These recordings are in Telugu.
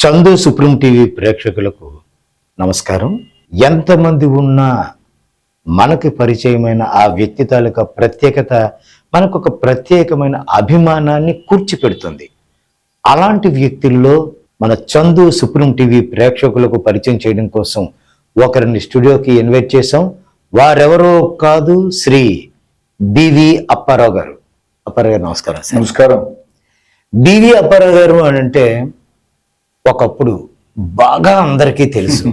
చందు సుప్రీం టీవీ ప్రేక్షకులకు నమస్కారం. ఎంతమంది ఉన్నా మనకి పరిచయమైన ఆ వ్యక్తి తాలూకా ప్రత్యేకత మనకు ఒక ప్రత్యేకమైన అభిమానాన్ని కూర్చిపెడుతుంది. అలాంటి వ్యక్తుల్లో మన చందు సుప్రీం టీవీ ప్రేక్షకులకు పరిచయం చేయడం కోసం ఒకరిని స్టూడియోకి ఇన్వైట్ చేశాం. వారెవరో కాదు, శ్రీ బివి అప్పారావు గారు. అప్పారావు గారు నమస్కారం. నమస్కారం. బివి అప్పారావు గారు అని అంటే ఒకప్పుడు బాగా అందరికీ తెలుసు.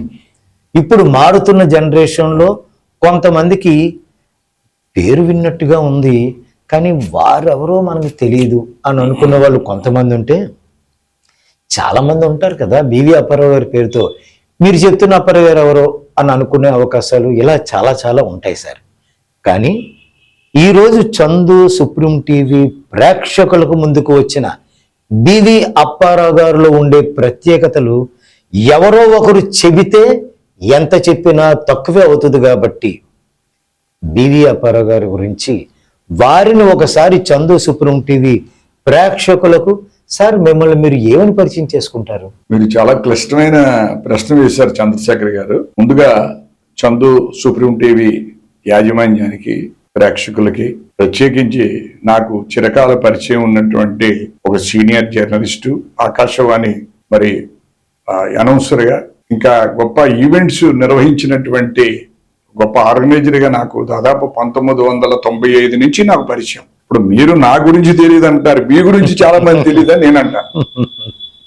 ఇప్పుడు మారుతున్న జనరేషన్లో కొంతమందికి పేరు విన్నట్టుగా ఉంది, కానీ వారెవరో మనకు తెలియదు అని అనుకున్న వాళ్ళు కొంతమంది ఉంటే, చాలామంది ఉంటారు కదా బివి అప్పారావు గారి పేరుతో మీరు చెప్తున్న అప్పారావు గారు ఎవరో అని అనుకునే అవకాశాలు ఇలా చాలా చాలా ఉంటాయి సార్. కానీ ఈరోజు చందు సుప్రీం టీవీ ప్రేక్షకులకు ముందుకు వచ్చిన బివి అప్పారావు గారిలో ఉండే ప్రత్యేకతలు ఎవరో ఒకరు చెబితే ఎంత చెప్పినా తక్కువే అవుతుంది. కాబట్టి బివి అప్పారావు గారి గురించి వారిని ఒకసారి చందు సుప్రీం టీవీ ప్రేక్షకులకు సార్ మిమ్మల్ని మీరు ఏమని పరిచయం చేసుకుంటారు? మీరు చాలా క్లిష్టమైన ప్రశ్న వేశారు చంద్రశేఖర్ గారు. ముందుగా చందు సుప్రీం టీవీ యాజమాన్యానికి, ప్రేక్షకులకి, ప్రత్యేకించి నాకు చిరకాల పరిచయం ఉన్నటువంటి ఒక సీనియర్ జర్నలిస్టు, ఆకాశవాణి మరి అనౌన్సర్గా, ఇంకా గొప్ప ఈవెంట్స్ నిర్వహించినటువంటి గొప్ప ఆర్గనైజర్గా నాకు దాదాపు 1995 నుంచి నాకు పరిచయం. ఇప్పుడు మీరు నా గురించి తెలియదు అంటారు, మీ గురించి చాలా మంది తెలియదని నేను అంటాను.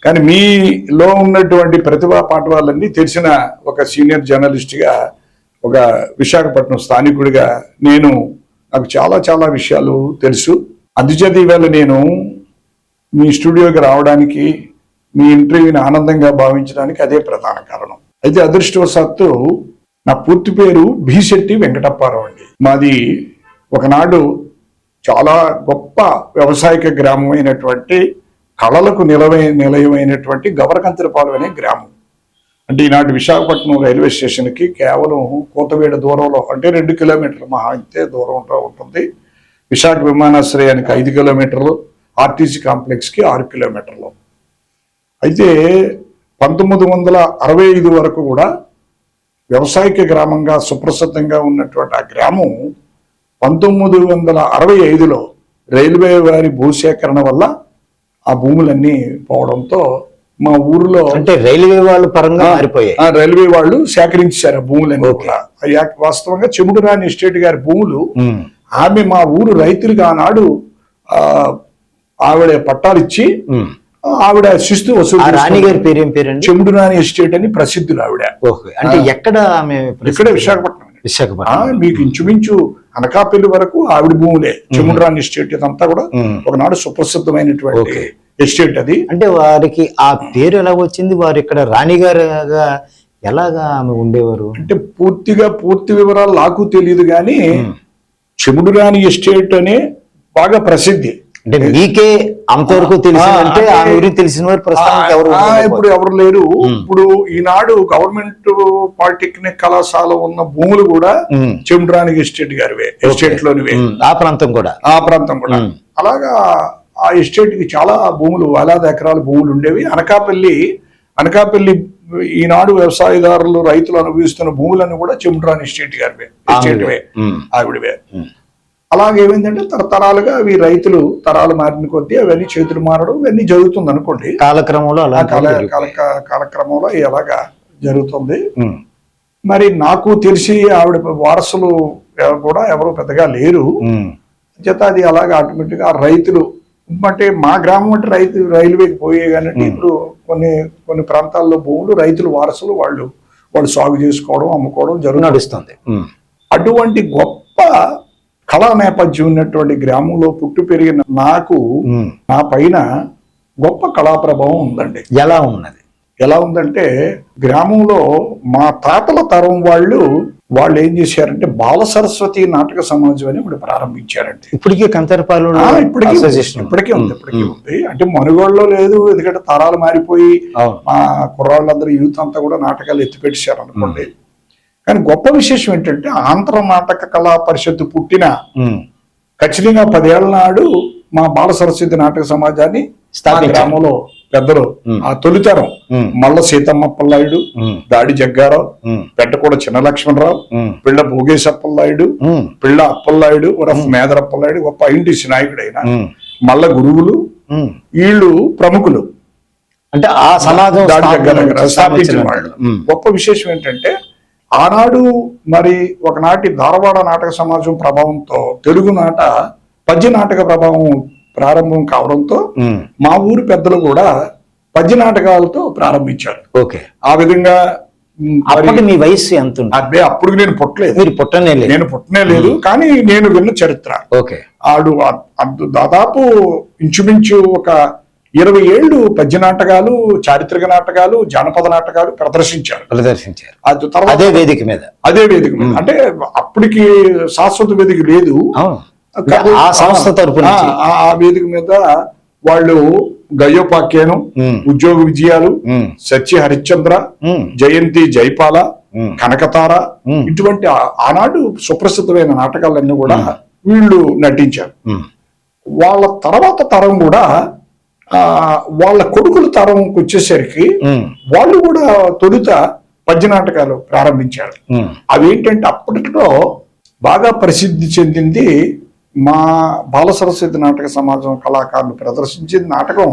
కానీ మీలో ఉన్నటువంటి ప్రతిభా పాఠవాలన్నీ తెలిసిన ఒక సీనియర్ జర్నలిస్ట్గా, ఒక విశాఖపట్నం స్థానికుడిగా నాకు చాలా చాలా విషయాలు తెలుసు. అందుచేత ఈవేళ నేను మీ స్టూడియోకి రావడానికి, మీ ఇంటర్వ్యూని ఆనందంగా భావించడానికి అదే ప్రధాన కారణం. అయితే అదృష్టవశాత్తు నా పూర్తి పేరు భీశెట్టి వెంకటప్పారావు అండి. మాది ఒకనాడు చాలా గొప్ప వ్యవసాయక గ్రామం అయినటువంటి, కళలకు నిలయమైనటువంటి గవరకంతిరపాలెం అనే గ్రామం. అంటే ఈనాటి విశాఖపట్నం రైల్వే స్టేషన్కి కేవలం కోతవేడ దూరంలో, అంటే 2 కిలోమీటర్లు మహా అంతే దూరం ఉంటుంది. విశాఖ విమానాశ్రయానికి 5 కిలోమీటర్లు, ఆర్టీసీ కాంప్లెక్స్కి 6 కిలోమీటర్లు. అయితే 1965 వరకు కూడా వ్యవసాయక గ్రామంగా సుప్రసిద్ధంగా ఉన్నటువంటి ఆ గ్రామం 1965లో రైల్వే వారి భూసేకరణ వల్ల ఆ భూములన్నీ పోవడంతో మా ఊరిలో, అంటే రైల్వే వాళ్ళు పరంగా మారిపోయాయి, రైల్వే వాళ్ళు సేకరించారు ఆ భూములన్నీ కూడా. వాస్తవంగా చెముడురాని ఎస్టేట్ గారి భూములు. ఆమె మా ఊరు రైతులుగా ఆనాడు ఆవిడ పట్టాలు ఇచ్చి ఆవిడ శిస్తు వసూలు. రాణి గారి పేరు ఏం పేరండి? చెముడురాని ఎస్టేట్ అని ప్రసిద్ధులు ఆవిడ. అంటే ఎక్కడ ఆమె? ఇక్కడే విశాఖపట్నం. మీకు ఇంచుమించు అనకాపల్లి వరకు ఆవిడ భూములే. చెముడురాని ఎస్టేట్ ఇదంతా కూడా ఒకనాడు సుప్రసిద్ధమైనటువంటి ఎస్టేట్ అది. అంటే వారికి ఆ పేరు ఎలా వచ్చింది? వారు ఇక్కడ రాణిగారుగా ఎలాగా ఆమె ఉండేవారు? అంటే పూర్తి వివరాలు నాకు తెలియదు, కానీ చెముడురాని ఎస్టేట్ అనే బాగా ప్రసిద్ధి. అంటే మీకే అంతవరకు తెలిసిందంటే ఆ గురించి తెలిసిన వారు ప్రస్తుతానికి ఇప్పుడు ఎవరు లేరు. ఇప్పుడు ఈనాడు గవర్నమెంట్ పాలిటెక్నిక్ కళాశాల ఉన్న భూములు కూడా చెముడురాని ఎస్టేట్ గారివే, ఎస్టేట్ లోనివే. ఆ ప్రాంతం కూడా అలాగా ఆ ఎస్టేట్ కి చాలా భూములు, వేలాది ఎకరాల భూములు ఉండేవి. అనకాపల్లి ఈనాడు వ్యవసాయదారులు, రైతులు అనుభవిస్తున్న భూములను కూడా చెముడురాని ఎస్టేట్ గారివే, ఎస్టేట్వే, ఆవిడవే. అలాగే ఏమైందంటే తరతరాలుగా అవి రైతులు తరాలు మారిన కొద్దీ అవన్నీ చేతులు మారడం ఇవన్నీ జరుగుతుంది అనుకోండి. కాలక్రమంలో కాలక్రమంలో ఎలాగా జరుగుతుంది. మరి నాకు తెలిసి ఆవిడ వారసులు కూడా ఎవరు పెద్దగా లేరు. చేత అది అలాగా ఆటోమేటిక్ గా రైతులు, అంటే మా గ్రామం అంటే రైల్వేకి పోయే కానీ ఇప్పుడు కొన్ని ప్రాంతాల్లో భూములు రైతులు వారసులు వాళ్ళు సాగు చేసుకోవడం, అమ్ముకోవడం నడుస్తుంది. అటువంటి గొప్ప కళా నేపథ్యం ఉన్నటువంటి గ్రామంలో పుట్టి పెరిగిన నాకు నా పైన గొప్ప కళా ప్రభావం ఉందండి. ఎలా ఉందంటే గ్రామంలో మా తాతల తరం వాళ్ళు ఏం చేశారంటే బాల సరస్వతి నాటక సమాజం అని ఇప్పుడు ప్రారంభించారండి. ఇప్పటికీ కంతరపాలెం ఇప్పటికీ ఉంది. అంటే మనుగోళ్ళలో లేదు, ఎందుకంటే తరాలు మారిపోయి మా కుర్రాళ్ళందరూ యూత్ అంతా కూడా నాటకాలు ఎత్తిపెట్టారు అనుకోండి. కానీ గొప్ప విశేషం ఏంటంటే ఆంధ్ర నాటక కళా పరిషత్తు పుట్టిన ఖచ్చితంగా 10 ఏళ్ల నాడు మా బాల సరస్వతి నాటక సమాజాన్ని గ్రామంలో పెద్దలు ఆ తొలితరం మల్ల సీతమ్మ అప్పలనాయుడు, దాడి జగ్గారావు, పెద్దకూడ చిన్న లక్ష్మణరావు, పిళ్ళ భోగేశప్పలనాయుడు, పిళ్ళ అప్పలనాయుడు మేదర్ అప్పలనాయుడు, గొప్ప ఐఎన్టీసీ నాయకుడైన మల్ల గురువులు, వీళ్ళు ప్రముఖులు. అంటే ఆ సమాజం దాడి జగ్గారావు స్థాపించిన వాళ్ళు. గొప్ప విశేషం ఏంటంటే ఆనాడు మరి ఒకనాటి ధారవాడ నాటక సమాజం ప్రభావంతో తెలుగు నాట పద్య నాటక ప్రభావం ప్రారంభం కావడంతో మా ఊరి పెద్దలు కూడా పద్య నాటకాలతో ప్రారంభించారు. ఓకే. ఆ విధంగా అప్పటికి మీ వయసు ఎంత? అదే అప్పుడు నేను పుట్టలేదు. మీరు పుట్టనే లేదు? నేను పుట్టనే లేదు, కానీ నేను విన్న చరిత్ర. ఓకే. ఆడు దాదాపు ఇంచుమించు ఒక 20 ఏళ్ళు పద్య నాటకాలు, చారిత్రక నాటకాలు, జానపద నాటకాలు ప్రదర్శించారు. అది తర్వాత అదే వేదిక మీద అంటే అప్పటికి శాశ్వత వేదిక లేదు. ఆ సంస్థ తరపున ఆ వేదిక మీద వాళ్ళు గయోపాఖ్యానం, ఉద్యోగ విజయాలు, సత్య హరిశ్చంద్ర, జయంతి జైపాల, కనకతార, ఇటువంటి ఆనాడు సుప్రసిద్ధమైన నాటకాలన్నీ కూడా వీళ్ళు నటించారు. వాళ్ళ తర్వాత తరం కూడా వాళ్ళ కొడుకుల తరంకి వచ్చేసరికి వాళ్ళు కూడా తొలుత పద్య నాటకాలు ప్రారంభించారు. అవేంటంటే అప్పట్లో బాగా ప్రసిద్ధి చెందింది మా బాల సరస్వతి నాటక సమాజం కళాకారులు ప్రదర్శించిన నాటకం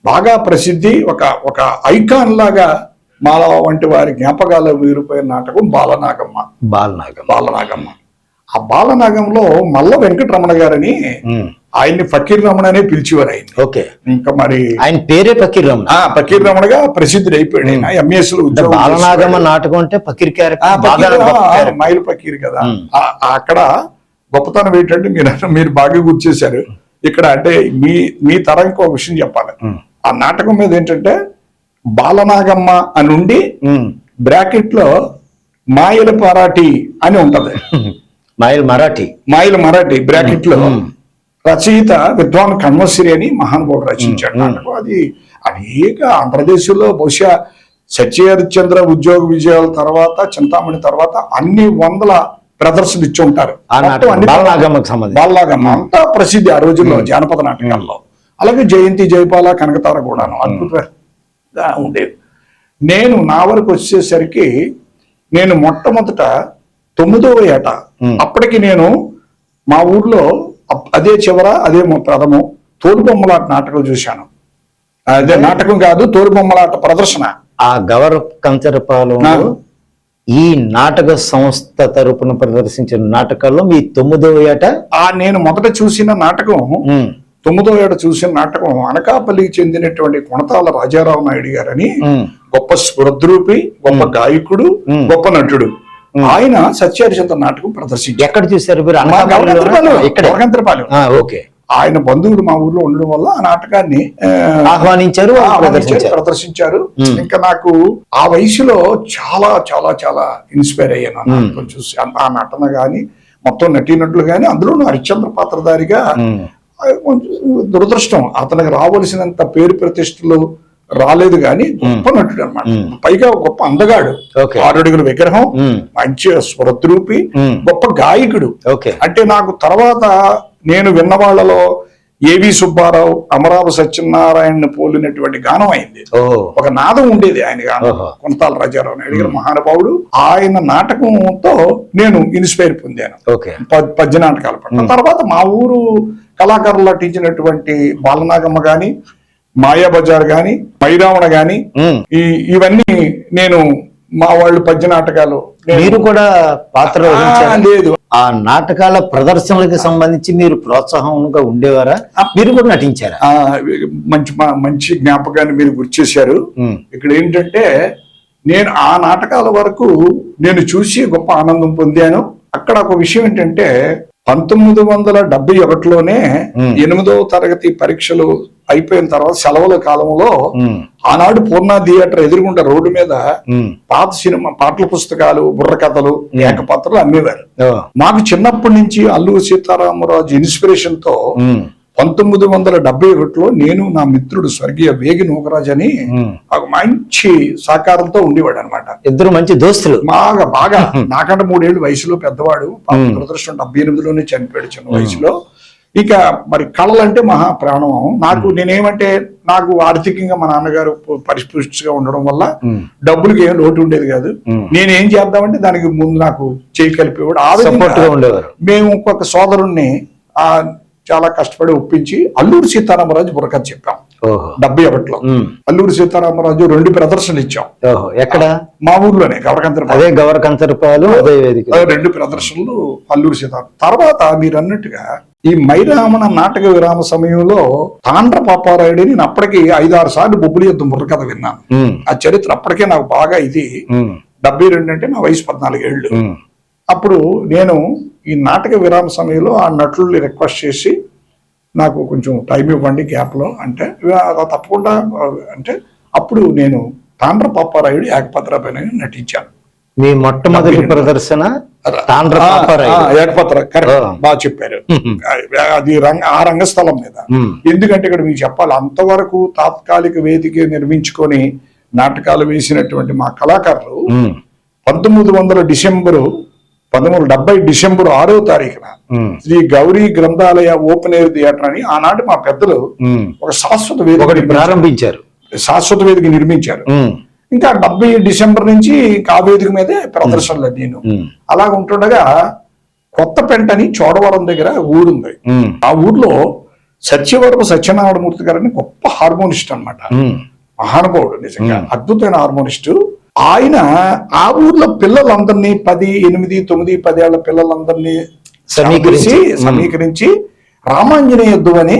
బాగా ప్రసిద్ధి, ఒక ఐకాన్ లాగా మాల వంటి వారి జ్ఞాపకాలు వీరిపోయిన నాటకం బాలనాగమ్మ. ఆ బాలనాగంలో మల్ల వెంకటరమణ గారని, ఆయన్ని ఫకీర్ రమణ అనే పిలిచేవారు ఆయన. ఓకే. ఇంకా మరి ఆయన పేరే ఫకీర్ రమణ. ఫకీర్ రమణగా ప్రసిద్ధి అయిపోయాడు. ఎంఎస్ బాలనాగమ్మ నాటకం అంటే ఫకీర్ క్యారెక్టర్, మైల్ ఫకీర్ కదా. అక్కడ గొప్పతనం ఏంటంటే మీరు బాగా గుర్తు చేశారు. ఇక్కడ అంటే మీ తరంకి ఒక విషయం చెప్పాలి. ఆ నాటకం మీద ఏంటంటే బాలనాగమ్మ అని ఉండి బ్రాకెట్ లో మాయల మరాఠీ అని ఉంటది. మాయల మరాఠీ బ్రాకెట్ లో రచయిత విద్వాన్ కన్వశ్రీ అని మహానుభావుడు రచించాడు నాటకం. అది అనేక ఆంధ్రప్రదేశ్ లో బహుశా సత్య హరిశ్చంద్ర ఉద్యోగ విజయాల తర్వాత, చింతామణి తర్వాత అన్ని వందల ప్రదర్శనలు ఇచ్చి ఉంటారు. బాలనాగమ్మ అంతా ప్రసిద్ధి ఆ రోజుల్లో జానపద నాటకాల్లో. అలాగే జయంతి జైపాల, కనకతార కూడాను అద్భుతంగా ఉండేది. నేను నా వరకు వచ్చేసరికి నేను మొట్టమొదట 9వ ఏట, అప్పటికి నేను మా ఊర్లో అదే చివర అదే ప్రథమం తోలుబొమ్మలాట నాటకం చూశాను. అదే నాటకం కాదు, తోలుబొమ్మలాట ప్రదర్శన. ఆ గవర్ కంచరపాలెంలో ఈ నాటక సంస్థ తరపున ప్రదర్శించిన నాటకాల్లో మీ 9వ ఏట నేను మొదట చూసిన నాటకం, 9వ ఏట చూసిన నాటకం అనకాపల్లికి చెందినటువంటి కొణతాల రాజారావు నాయుడు గారని గొప్ప స్ఫురద్రూపి, గొప్ప గాయకుడు, గొప్ప నటుడు. ఆయన సత్యహరిచంద్ర నాటకం ప్రదర్శించారు. ఎక్కడ చూశారు మీరు? ఓకే. ఆయన బంధువులు మా ఊర్లో ఉండడం వల్ల ఆ నాటకాన్ని ఆహ్వానించారు, ప్రదర్శించారు. ఇంకా నాకు ఆ వయసులో చాలా చాలా చాలా ఇన్స్పైర్ అయ్యాను ఆ నాటకం చూసి. ఆ నటన గాని, మొత్తం నటీనటులు గాని, అందులో హరిశ్చంద్ర పాత్రధారిగా దురదృష్టం అతనికి రావలసినంత పేరు ప్రతిష్టలు రాలేదు, కానీ గొప్ప నటుడు అనమాట. పైగా గొప్ప అందగాడు, 6 అడుగుల విగ్రహం, మంచి స్వరద్రూపి, గొప్ప గాయకుడు. అంటే నాకు తర్వాత నేను విన్న వాళ్ళలో ఏవి సుబ్బారావు, అమరావ సత్యనారాయణ పోలినటువంటి గానం అయింది. ఒక నాదం ఉండేది ఆయన గానం. కొనతాల రాజారావు నాయుడు గారు మహానుభావుడు. ఆయన నాటకంతో నేను ఇన్స్పైర్ పొందాను పద్య నాటకాల పట్ల. తర్వాత మా ఊరు కళాకారులు నటించినటువంటి బాలనాగమ్మ గాని, మాయాబజార్ గాని, మైరావణ గాని, ఇవన్నీ నేను మా వాళ్ళు పద్య నాటకాలు. మీరు కూడా పాత్ర లేదు. ఆ నాటకాల ప్రదర్శనలకు సంబంధించి మీరు ప్రోత్సాహంగా ఉండేవారా? మీరు కూడా నటించారా? మంచి జ్ఞాపకాన్ని మీరు గుర్తు చేశారు. ఇక్కడ ఏంటంటే నేను ఆ నాటకాల వరకు నేను చూసి గొప్ప ఆనందం పొందాను. అక్కడ ఒక విషయం ఏంటంటే 1971లోనే 8వ తరగతి పరీక్షలు అయిపోయిన తర్వాత సెలవుల కాలంలో ఆనాడు పూర్ణ థియేటర్ ఎదురుగుండా రోడ్డు మీద పాత సినిమా పాటల పుస్తకాలు, బుర్రకథలు, ఏకపాత్రలు అమ్మేవారు. మాకు చిన్నప్పటి నుంచి అల్లూరి సీతారామరాజు ఇన్స్పిరేషన్ తో 1971లో నేను నా మిత్రుడు స్వర్గీయ వేగి నూకరాజ్ అని ఒక మంచి సహకారంతో ఉండేవాడు అనమాట. ఇద్దరు మంచి దోస్తులు. బాగా నాకంటే 3 ఏళ్ళు వయసులో పెద్దవాడు. దురదృష్టం 78లోనే చనిపోయాడు చిన్న వయసులో. ఇక మరి కళలంటే మహా ప్రాణం నాకు. నేనేమంటే నాకు ఆర్థికంగా మా నాన్నగారు పరిపుష్టిగా ఉండడం వల్ల డబ్బులకి ఏం లోటు ఉండేది కాదు. నేనేం చేద్దామంటే దానికి ముందు నాకు చేయి కలిపేవాడు. ఆ విధంగా ఉండేవారు. మేము ఇంకొక సోదరుణ్ణి చాలా కష్టపడి ఒప్పించి అల్లూరి సీతారామరాజు బుర్రకథ చెప్పాం 71లో. అల్లూరి సీతారామరాజు 2 ప్రదర్శనలు ఇచ్చాం. ఎక్కడ? మా ఊర్లోనే గవర్కంతరపాలు 2 ప్రదర్శనలు అల్లూరి సీతారాం. తర్వాత మీరు అన్నట్టుగా ఈ మైరామణ నాటక విరామ సమయంలో తాండ్ర పాపారాయుడు నేను అప్పటికి 5-6 సార్లు బొబ్బులి యుద్ధం బుర్రకథ విన్నాను. ఆ చరిత్ర అప్పటికే నాకు బాగా ఇది. 72 అంటే నా వయసు 14 ఏళ్ళు. అప్పుడు నేను ఈ నాటక విరామ సమయంలో ఆ నటుల్ని రిక్వెస్ట్ చేసి నాకు కొంచెం టైం ఇవ్వండి గ్యాప్లో అంటే తప్పకుండా అంటే అప్పుడు నేను తాండ్ర పాపారాయుడు ఏకపత్రపైన నటించాను. మీ మొట్టమొదటి ప్రదర్శన ఏకపత్ర. కరెక్ట్, బాగా చెప్పారు. అది ఆ రంగస్థలం మీద. ఎందుకంటే ఇక్కడ మీకు చెప్పాలి, అంతవరకు తాత్కాలిక వేదిక నిర్మించుకొని నాటకాలు వేసినటువంటి మా కళాకారులు 1970 డిసెంబర్ 6వ తారీఖున శ్రీ గౌరీ గ్రంథాలయ ఓపెన్ ఎయిర్ థియేటర్ అని ఆనాటి మా పెద్దలు ఒక శాశ్వత వేదిక ప్రారంభించారు. శాశ్వత వేదిక నిర్మించారు. ఇంకా 70 డిసెంబర్ నుంచి ఆ వేదిక మీదే ప్రదర్శనలు. నేను అలా ఉంటుండగా కొత్తపేంట అని చోడవరం దగ్గర ఊరుంది. ఆ ఊర్లో సత్యవరపు సత్యనారాయణమూర్తి గారని గొప్ప హార్మోనిస్ట్ అన్నమాట. మహానుభావుడు, నిజంగా అద్భుతమైన హార్మోనిస్టు. ఆయన ఆ ఊర్లో పిల్లలందరినీ 8, 9, 10 ఏళ్ల పిల్లలందరినీ సమీకరించి రామాంజనేయ యుద్ధం అని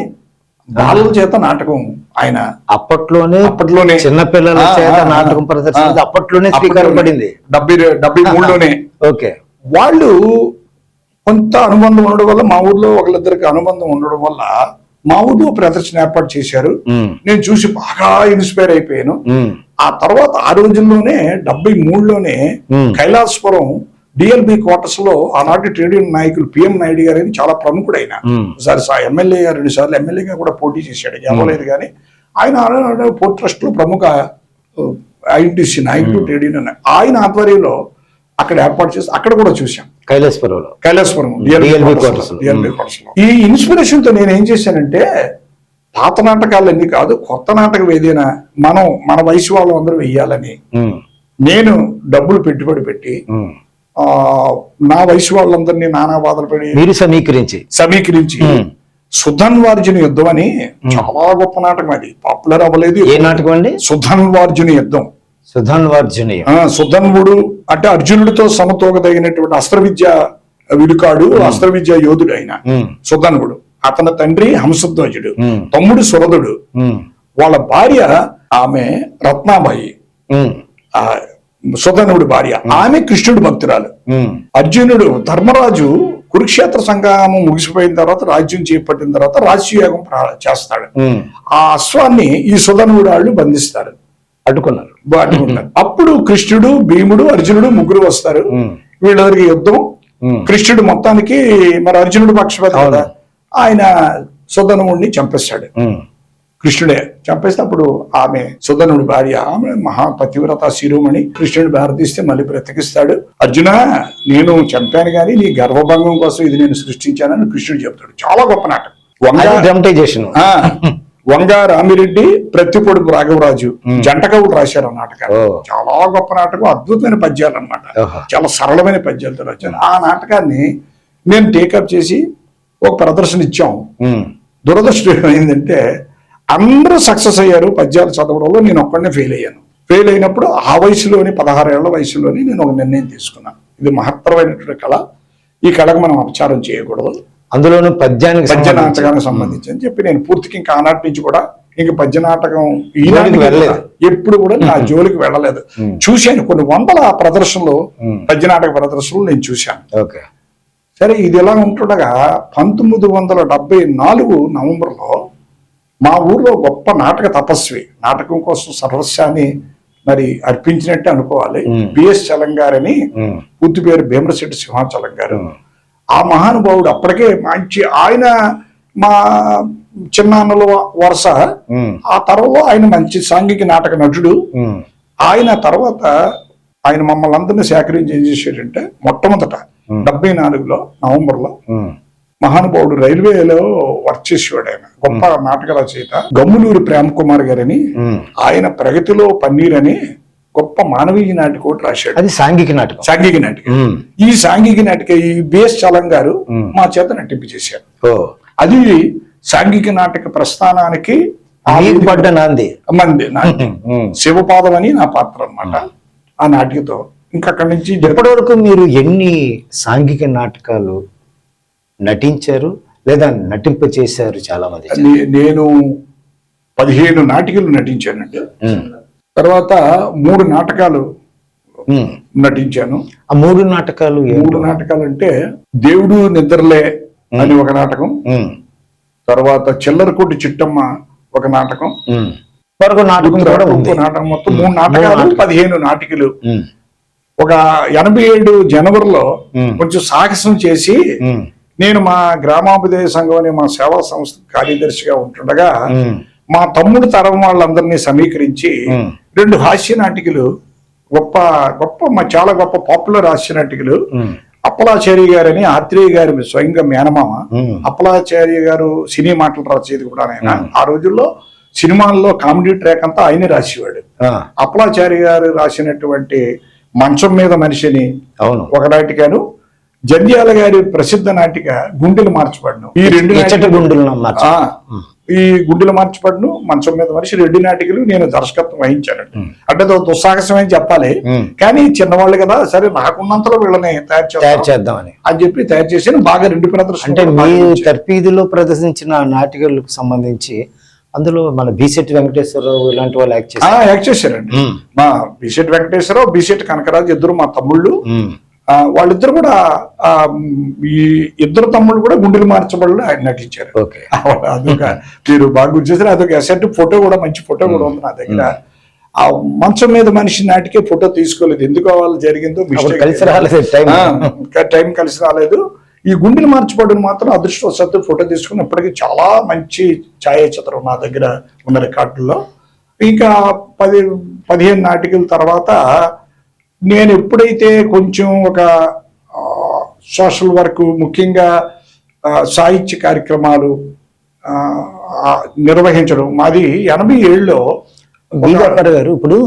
బాలల చేత నాటకం ఆయన అప్పట్లోనే చిన్న పిల్లల చేత నాటకం ప్రదర్శన అప్పట్లోనే శ్రీకారం పడింది. 73లోనే. ఓకే. వాళ్ళు కొంత అనుబంధం ఉండడం వల్ల, మా ఊర్లో ఒకళ్ళిద్దరికి అనుబంధం ఉండడం వల్ల మా ఊర్లో ప్రదర్శన ఏర్పాటు చేశారు. నేను చూసి బాగా ఇన్స్పైర్ అయిపోయాను. ఆ తర్వాత ఆ రోజుల్లోనే 73లోనే కైలాసపురం డిఎల్బి క్వార్టర్స్ లో ఆనాటి ట్రేడ్ యూనియన్ నాయకులు పిఎం నాయుడు గారు అని చాలా ప్రముఖుడు. ఆయన ఒకసారి ఎమ్మెల్యే గారు 2 సార్లు ఎమ్మెల్యేగా కూడా పోటీ చేశాడు, గెలవలేదు. కానీ ఆయన పోర్ట్ ట్రస్ట్ లో ప్రముఖ ఐఎన్టీసీ నాయకుడు, ట్రేడ్ యూనియన్. ఆయన ఆధ్వర్యంలో అక్కడ ఏర్పాటు చేసి అక్కడ కూడా చూశాం, కైలాసపురం డిఎల్బి క్వార్టర్స్ లో. ఈ ఇన్స్పిరేషన్ తో నేను ఏం చేశానంటే, పాత నాటకాలన్నీ కాదు, కొత్త నాటకం ఏదైనా మన వయసు వాళ్ళు అందరూ వెయ్యాలని నేను డబ్బులు పెట్టుబడి పెట్టి నా వయసు వాళ్ళందరినీ నానా బాధలు పడి సమీకరించి సుధన్వార్జున యుద్ధం అని చాలా గొప్ప నాటకం. అది పాపులర్ అవ్వలేదు. ఏ నాటకం అండి? సుధన్వార్జున యుద్ధం. సుధన్వుడు అంటే అర్జునుడితో సమతూగదగినటువంటి అస్త్ర విద్య విడుకాడు, అస్త్ర విద్య యోధుడు అయిన సుధన్వుడు. అతని తండ్రి హంసధ్వజుడు, తమ్ముడు సురదుడు, వాళ్ళ భార్య ఆమె రత్నాబాయి, సుధనుడి భార్య. ఆమె కృష్ణుడు భక్తురాలు. అర్జునుడు ధర్మరాజు కురుక్షేత్ర సంగ్రామం ముగిసిపోయిన తర్వాత రాజ్యం చేపట్టిన తర్వాత రాజ్యయాగం చేస్తాడు. ఆ అశ్వాన్ని ఈ సుధనుడు వాళ్ళు బంధిస్తారు, అడ్డుకున్నారు. అప్పుడు కృష్ణుడు, భీముడు, అర్జునుడు ముగ్గురు వస్తారు. వీళ్ళందరికీ యుద్ధం. కృష్ణుడు మొత్తానికి మరి అర్జునుడు పక్షపాతి కదా, ఆయన సుధనుడిని చంపేస్తాడు. కృష్ణుడే చంపేస్తే అప్పుడు ఆమె సుధనుడి భార్య, ఆమె మహాపతివ్రత శిరోమణి, కృష్ణుడి భారతీస్తే మళ్ళీ బ్రతికిస్తాడు. అర్జున, నేను చంపాను కానీ నీ గర్వభంగం కోసం ఇది నేను సృష్టించానని కృష్ణుడు చెప్తాడు. చాలా గొప్ప నాటకం. వంగా రామిరెడ్డి, ప్రత్తిపొడుపు రాఘవరాజు జంట కవులు రాశారు ఆ నాటకాన్ని. చాలా గొప్ప నాటకం, అద్భుతమైన పద్యాలు అన్నమాట, చాలా సరళమైన పద్యాలతో రాశారు. ఆ నాటకాన్ని నేను టేకప్ చేసి ఒక ప్రదర్శన ఇచ్చాం. దురదృష్టం ఏంటంటే అందరూ సక్సెస్ అయ్యారు పద్యాలు చదవడంలో, నేను ఒక్కడనే ఫెయిల్ అయ్యాను. ఫెయిల్ అయినప్పుడు ఆ వయసులోని 16 ఏళ్ల వయసులోని నేను ఒక నిర్ణయం తీసుకున్నాను, ఇది మహత్తరమైనటువంటి కళ, ఈ కళకు మనం అపచారం చేయకూడదు, అందులోనూ పద్య నాటకానికి సంబంధించి అని చెప్పి నేను పూర్తిగా ఇంకా ఆనాటి నుంచి కూడా ఇంక పద్య నాటకం ఈనాటికి వెళ్ళలేదు, ఎప్పుడు కూడా నా జోలికి వెళ్ళలేదు. చూశాను కొన్ని వందల ప్రదర్శనలు, పద్య నాటక ప్రదర్శనలు నేను చూశాను. సరే, ఇది ఎలా ఉంటుండగా 1974 నవంబర్లో మా ఊర్లో గొప్ప నాటక తపస్వి, నాటకం కోసం సర్వస్వాన్ని మరి అర్పించినట్టే అనుకోవాలి, బిఎస్ చలం గారని, పూర్తి పేరు భీమరశెట్టి సింహాచలం గారు. ఆ మహానుభావుడు అప్పటికే మంచి, ఆయన మా చిన్నాన్నల వరుస. ఆ తర్వాత ఆయన మంచి సాంఘిక నాటక నటుడు. ఆయన తర్వాత ఆయన మమ్మల్ని అందరినీ సేకరించి ఏం చేశాడంటే, మొట్టమొదట 74లో నవంబర్లో మహానుభావుడు రైల్వేలో వర్క్ చేసేవాడు. ఆయన గొప్ప నాటక రచయిత గమ్ములూరి ప్రేమ్ కుమార్ గారని, ఆయన ప్రగతిలో పన్నీర్ అని గొప్ప మానవీయ నాటిక ఒకటి రాశాడు. అది సాంఘిక నాటకం. సాంఘిక నాటిక. ఈ సాంఘిక నాటిక ఈ బిఎస్ చలం గారు మా చేత నటింపజేశారు. అది సాంఘిక నాటక ప్రస్థానానికి పడ్డ నాంది నాంది. శివపాదం అని నా పాత్ర అన్నమాట ఆ నాటికతో. ఇంకా అక్కడి నుంచి ఇప్పటి వరకు మీరు ఎన్ని సాంఘిక నాటకాలు నటించారు లేదా నటింప చేశారు? చాలా మంది. నేను 15 నాటికలు నటించానండి. తర్వాత 3 నాటకాలు నటించాను. ఆ 3 నాటకాలు 3 నాటకాలు అంటే దేవుడు నిద్రలే అని ఒక నాటకం, తర్వాత చిల్లరకోటి చిట్టమ్మ ఒక నాటకం, మరొక నాటకం నాటకం. మొత్తం 3 నాటకాలు 15 నాటికలు. ఒక 87 జనవరిలో కొంచెం సాహసం చేసి నేను మా గ్రామాభివృద్ధి సంఘం అనే మా సేవా సంస్థ కార్యదర్శిగా ఉంటుండగా మా తమ్ముడు తరం వాళ్ళందరినీ సమీకరించి 2 హాస్య నాటికలు, గొప్ప గొప్ప చాలా గొప్ప పాపులర్ హాస్య నాటికలు. అప్పలాచార్య గారని ఆత్రేయ గారి స్వయంగా మేనమామ. అప్పలాచార్య గారు సినీ మాటలు రచయిత కూడా. ఆయన ఆ రోజుల్లో సినిమాల్లో కామెడీ ట్రాక్ అంతా ఆయనే రాసేవాడు. అప్పలాచార్య గారు రాసినటువంటి మంచం మీద మనిషిని ఒక నాటికను, జంధ్యాల గారి ప్రసిద్ధ నాటిక గుండెలు మార్చబడను. ఈ 2 గుండెలు మార్చబడను, మంచం మీద మనిషి 2 నాటికలు నేను దర్శకత్వం వహించానండి. అంటే దొస్సాహసం అని చెప్పాలి, కానీ చిన్నవాళ్ళు కదా, సరే నాకున్నంతలో వీళ్ళని తయారు చేద్దామని చెప్పి తయారు చేసి బాగా 2 ప్రదర్శన. అంటే మీ తర్పీదులో ప్రదర్శించిన నాటికలకు సంబంధించి అందులో మన బిశెట్టి వెంకటేశ్వరరావు ఇలాంటి వాళ్ళు యాక్ట్ చేశారండి. మా బిశెట్టి వెంకటేశ్వరరావు, బిశెట్టి కనకరాజు ఇద్దరు మా తమ్ముళ్ళు. వాళ్ళిద్దరు కూడా ఈ 2 తమ్ముళ్ళు కూడా గుండెలు మార్చబడి ఆయన నటించారు. అదొక మీరు బాగా గుర్తు చేశారు. అదొక అసెట్ ఫోటో కూడా, మంచి ఫోటో కూడా ఉంది నా దగ్గర. ఆ మంచం మీద మనిషి నాటికే ఫోటో తీసుకోలేదు, ఎందుకు వాళ్ళు జరిగిందో కలిసి రాలేదు, టైం కలిసి రాలేదు. ఈ గుండెలు మార్చబడిన మాత్రం అదృష్టవశాత్తు ఫోటో తీసుకుని ఇప్పటికీ చాలా మంచి ఛాయాచిత్రం నా దగ్గర ఉన్న రికార్డుల్లో. ఇంకా 15 నాటికల తర్వాత నేను ఎప్పుడైతే కొంచెం ఒక సోషల్ వర్క్, ముఖ్యంగా సాహిత్య కార్యక్రమాలు నిర్వహించడం, మాది 87లో గారు. ఇప్పుడు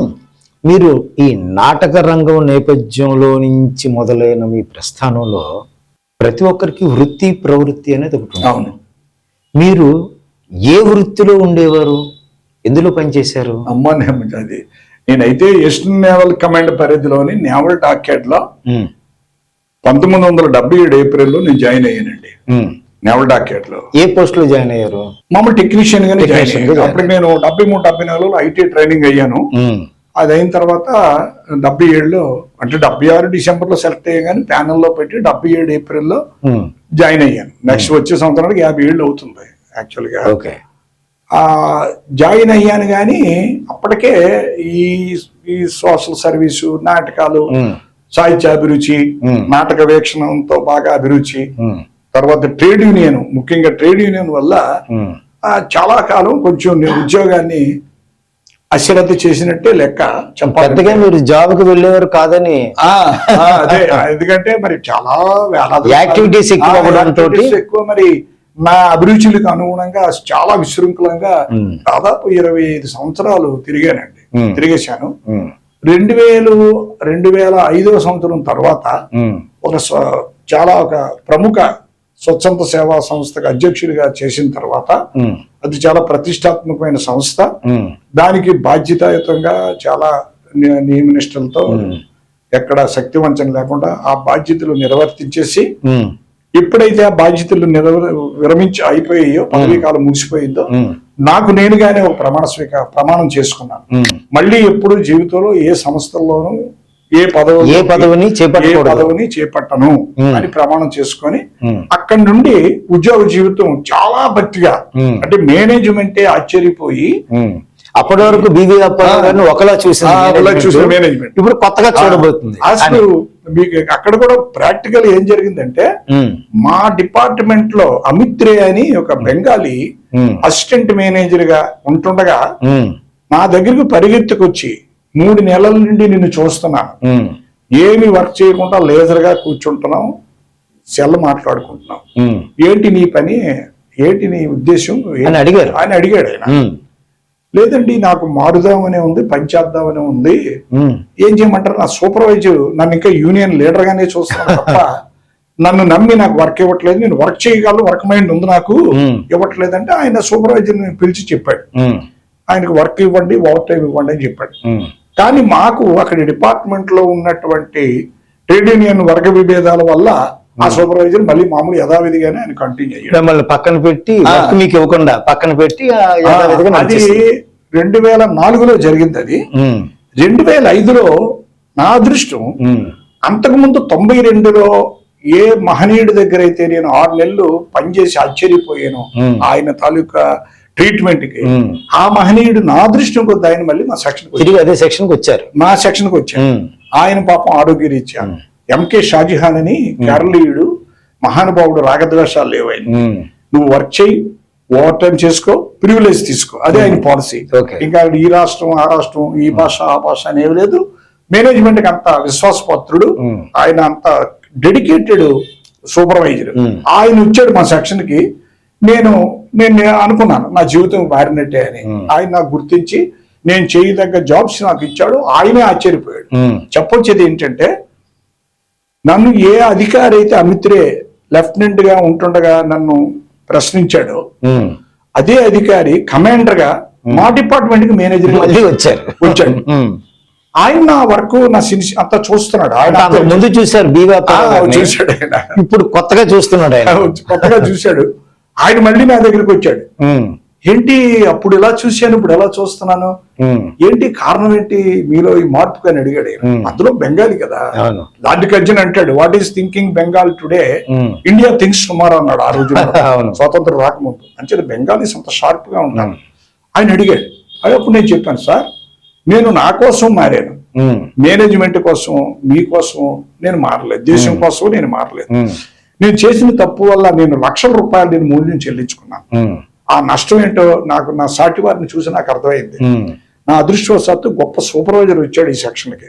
మీరు ఈ నాటక రంగం నేపథ్యంలో నుంచి మొదలైన మీ ప్రస్థానంలో ప్రతి ఒక్కరికి వృత్తి ప్రవృత్తి అనేది ఒకటి. అవును. మీరు ఏ వృత్తిలో ఉండేవారు, ఎందులో పనిచేశారు? అది నేనైతే ఈస్టర్న్ నేవల్ కమాండ్ పరిధిలోని నేవల్ డాక్యార్డ్ లో 1977 ఏప్రిల్లో నేను జాయిన్ అయ్యానండి. నేవల్ డాక్యార్డ్ లో. ఏ పోస్ట్ లో జాయిన్ అయ్యారు? మామూలు టెక్నీషియన్ గానే జాయిన్ అయ్యాను. అప్పుడు నేను 73-74లో ఐటీ ట్రైనింగ్ అయ్యాను. అది అయిన తర్వాత 77లో, అంటే 76 డిసెంబర్లో సెలెక్ట్ అయ్యాను, ప్యానెల్లో పెట్టి 77 ఏప్రిల్లో జాయిన్ అయ్యాను. నెక్స్ట్ వచ్చే సంవత్సరానికి 50 ఏళ్ళు అవుతుంది యాక్చువల్గా. జాయిన్ అయ్యాను, కానీ అప్పటికే ఈ సోషల్ సర్వీసు, నాటకాలు, సాహిత్య అభిరుచి, నాటక వీక్షణంతో బాగా అభిరుచి, తర్వాత ట్రేడ్ యూనియన్, ముఖ్యంగా ట్రేడ్ యూనియన్ వల్ల చాలా కాలం కొంచెం ఉద్యోగాన్ని అశ్రద్ధ చేసినట్టే లెక్క చెప్పాలి. మీరు జాబ్ కి వెళ్ళేవారు కాదని. అదే, ఎందుకంటే మరి చాలా యాక్టివిటీస్ ఎక్కువ, మరి నా అభిరుచులకు అనుగుణంగా చాలా విశృంఖలంగా దాదాపు 25 సంవత్సరాలు తిరిగేశాను. 2005వ సంవత్సరం తర్వాత ఒక ప్రముఖ స్వచ్ఛంద సేవా సంస్థకు అధ్యక్షుడిగా చేసిన తర్వాత, అది చాలా ప్రతిష్టాత్మకమైన సంస్థ, దానికి బాధ్యతాయుతంగా చాలా నియమనిష్టలతో ఎక్కడ శక్తివంచన లేకుండా ఆ బాధ్యతలు నిర్వర్తించేసి, ఎప్పుడైతే ఆ బాధ్యతలు విరమించి అయిపోయాయో, పదవీ కాలం ముగిసిపోయిందో, నాకు నేనుగానే ఒక ప్రమాణం చేసుకున్నాను. మళ్ళీ ఎప్పుడు జీవితంలో ఏ సంస్థల్లోనూ ఏ పదవిని చేపట్టను అని ప్రమాణం చేసుకొని అక్కడి నుండి ఉద్యోగ జీవితం చాలా భక్తిగా, అంటే మేనేజ్మెంటే ఆశ్చర్యపోయి, అప్పటి వరకు బీవీ అప్పారావు ఒకలా చూసిన మేనేజ్మెంట్ ఇప్పుడు కొత్తగా చూడబోతుంది. అసలు మీకు అక్కడ కూడా ప్రాక్టికల్ ఏం జరిగిందంటే, మా డిపార్ట్మెంట్ లో అమిత్ రే అని ఒక బెంగాలీ అసిస్టెంట్ మేనేజర్ గా ఉంటుండగా నా దగ్గరకు పరిగెత్తుకొచ్చి, 3 నెలల నుండి నిన్ను చూస్తున్నాను, ఏమి వర్క్ చేయకుండా లేజర్ గా కూర్చుంటున్నాం, సెల్ మాట్లాడుకుంటున్నాం, ఉమ్. ఏంటి నీ పని, ఏంటి నీ ఉద్దేశం అని అడిగారు. ఆయన అడిగాడు. ఆయన ఉమ్. లేదండి నాకు మారుదామనే ఉంది, పని చేద్దామనే ఉంది, ఉమ్. ఏం చేయమంటారు, నా సూపర్వైజర్ నన్ను ఇంకా యూనియన్ లీడర్ గానే చూస్తున్నాను తప్ప నన్ను నమ్మి నాకు వర్క్ ఇవ్వట్లేదు, నేను వర్క్ చేయగలను, వర్క్ మైండ్ ఉంది నాకు, ఇవ్వట్లేదంటే ఆయన సూపర్వైజర్ పిలిచి చెప్పాడు, ఆయనకు వర్క్ ఇవ్వండి, ఓవర్ టైం ఇవ్వండి అని చెప్పాడు. కానీ మాకు అక్కడ డిపార్ట్మెంట్ లో ఉన్నటువంటి ట్రేడ్ యూనియన్ వర్గ విభేదాల వల్ల ఆ సూపర్వైజర్ మళ్ళీ మామూలు యథావిధిగానే ఆయన కంటిన్యూ అయ్యాడు. మిమ్మల్ని పక్కన పెట్టి వర్క్ మీకు ఇవ్వకుండా పక్కన పెట్టి యథావిధిగా అది నడిచేసింది. 2004లో జరిగింది. అది 2005లో నా అదృష్టం, అంతకుముందు 92లో ఏ మహనీయుడి దగ్గర అయితే నేను 6 నెలలు పనిచేసి ఆశ్చర్యపోయాను ఆయన తాలూకా ట్రీట్మెంట్ కి, ఆ మహనీయుడు నా అదృష్టం కొద్ది ఆయన మళ్ళీ మా సెక్షన్ తిరిగి అదే సెక్షన్ కి వచ్చారు, మా సెక్షన్ కి వచ్చారు. ఆయన పాపం ఆరోగ్య రీత్యా ఎంకే షాజహాన్ అని కేరళీయుడు మహానుభావుడు, రాగద్వేషాలు లేవు ఆయన, నువ్వు వర్క్ చేయి, ఓవర్ టైం చేసుకో, ప్రివిలేజ్ తీసుకో, అదే ఆయన పాలసీ. ఇంకా ఈ రాష్ట్రం ఆ రాష్ట్రం, ఈ భాష ఆ భాష అనేవి లేదు. మేనేజ్మెంట్ కి అంత విశ్వాసపాత్రుడు ఆయన, అంత డెడికేటెడ్ సూపర్వైజర్. ఆయన వచ్చాడు మా సెక్షన్ కి. నేను అనుకున్నాను నా జీవితం మారినట్టే అని. ఆయన నాకు గుర్తించి నేను చేయదగ్గ జాబ్స్ నాకు ఇచ్చాడు. ఆయనే ఆశ్చర్యపోయాడు. చెప్పొచ్చేది ఏంటంటే, నన్ను ఏ అధికారి అయితే అమిత్రే లెఫ్టినెంట్ గా ఉంటుండగా నన్ను ప్రశ్నించాడో, అదే అధికారి కమాండర్ గా మా డిపార్ట్మెంట్ కి మేనేజర్ వచ్చాడు. ఆయన నా వర్క్ నా అంతా చూస్తున్నాడు. ఆయన ముందు చూశారు, చూశాడు ఆయన, ఇప్పుడు కొత్తగా చూస్తున్నాడు, ఆయన కొత్తగా చూశాడు. ఆయన మళ్ళీ నా దగ్గరికి వచ్చాడు. ఏంటి అప్పుడు ఎలా చూశాను, ఇప్పుడు ఎలా చూస్తున్నాను, ఏంటి కారణం ఏంటి మీలో ఈ మార్పు అని అడిగాడు. అందులో బెంగాలీ కదా, లార్డ్ కర్జన్ అంటాడు, what is thinking Bengal today, India thinks tomorrow అన్నాడు ఆ రోజు స్వాతంత్రం రాకముందు. అంటే బెంగాలీస్ అంత షార్ప్ గా ఉంటాను. ఆయన అడిగాడు. అప్పుడు నేను చెప్పాను, సార్ నేను నా కోసం మారాను, మేనేజ్మెంట్ కోసం మీకోసం నేను మారలేదు, దేశం కోసం నేను మారలేదు. నేను చేసిన తప్పు వల్ల నేను లక్షల రూపాయలు నేను మూల్యం చెల్లించుకున్నాను. ఆ నష్టం ఏంటో నాకు నా సాటి వారిని చూసి నాకు అర్థమైంది. నా అదృష్టవశాత్తు గొప్ప సూపర్వైజర్ వచ్చాడు ఈ సెక్షన్ కి.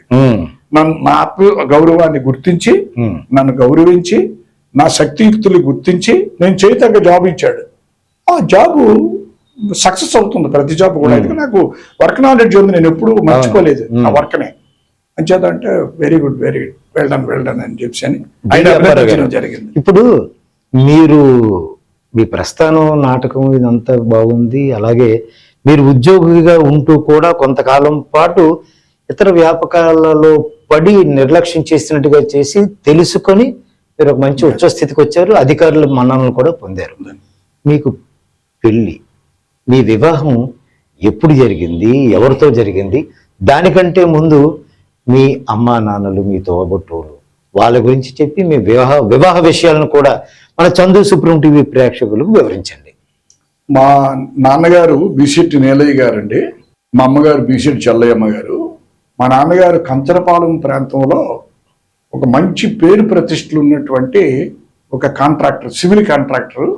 నా ఆత్మ గౌరవాన్ని గుర్తించి, నన్ను గౌరవించి, నా శక్తియుక్తులు గుర్తించి నేను చేయతగ్గ జాబ్ ఇచ్చాడు. ఆ జాబు సక్సెస్ అవుతుంది ప్రతి జాబ్ కూడా. ఎందుకంటే నాకు వర్క్ నాలెడ్జ్ ఉంది, నేను ఎప్పుడు మర్చిపోలేదు ఆ వర్క్ నే. అంచేత అంటే very good, very good, well done అని చెప్పి అని జరిగింది. ఇప్పుడు మీరు మీ ప్రస్థానం, నాటకం ఇదంతా బాగుంది. అలాగే మీరు ఉద్యోగిగా ఉంటూ కూడా కొంతకాలం పాటు ఇతర వ్యాపకాలలో పడి నిర్లక్ష్యం చేసినట్టుగా చేసి తెలుసుకొని మీరు ఒక మంచి ఉచ్చ స్థితికి వచ్చారు, అధికారుల మన్ననలు కూడా పొందారు. మీకు పెళ్ళి, మీ వివాహం ఎప్పుడు జరిగింది, ఎవరితో జరిగింది? దానికంటే ముందు మీ అమ్మా నాన్నలు, మీ తోబుట్టువులు, వాళ్ళ గురించి చెప్పి మీ వివాహ విషయాలను కూడా మన చందు సుప్రీం టీవీ ప్రేక్షకులకు వివరించండి. మా నాన్నగారు బీసెట్టి నీలయ్య గారు అండి, మా అమ్మగారు బీసెట్టి చెల్లయ్యమ్మ గారు. మా నాన్నగారు కంచరపాలెం ప్రాంతంలో ఒక మంచి పేరు ప్రతిష్టలు ఉన్నటువంటి ఒక కాంట్రాక్టర్, సివిల్ కాంట్రాక్టర్,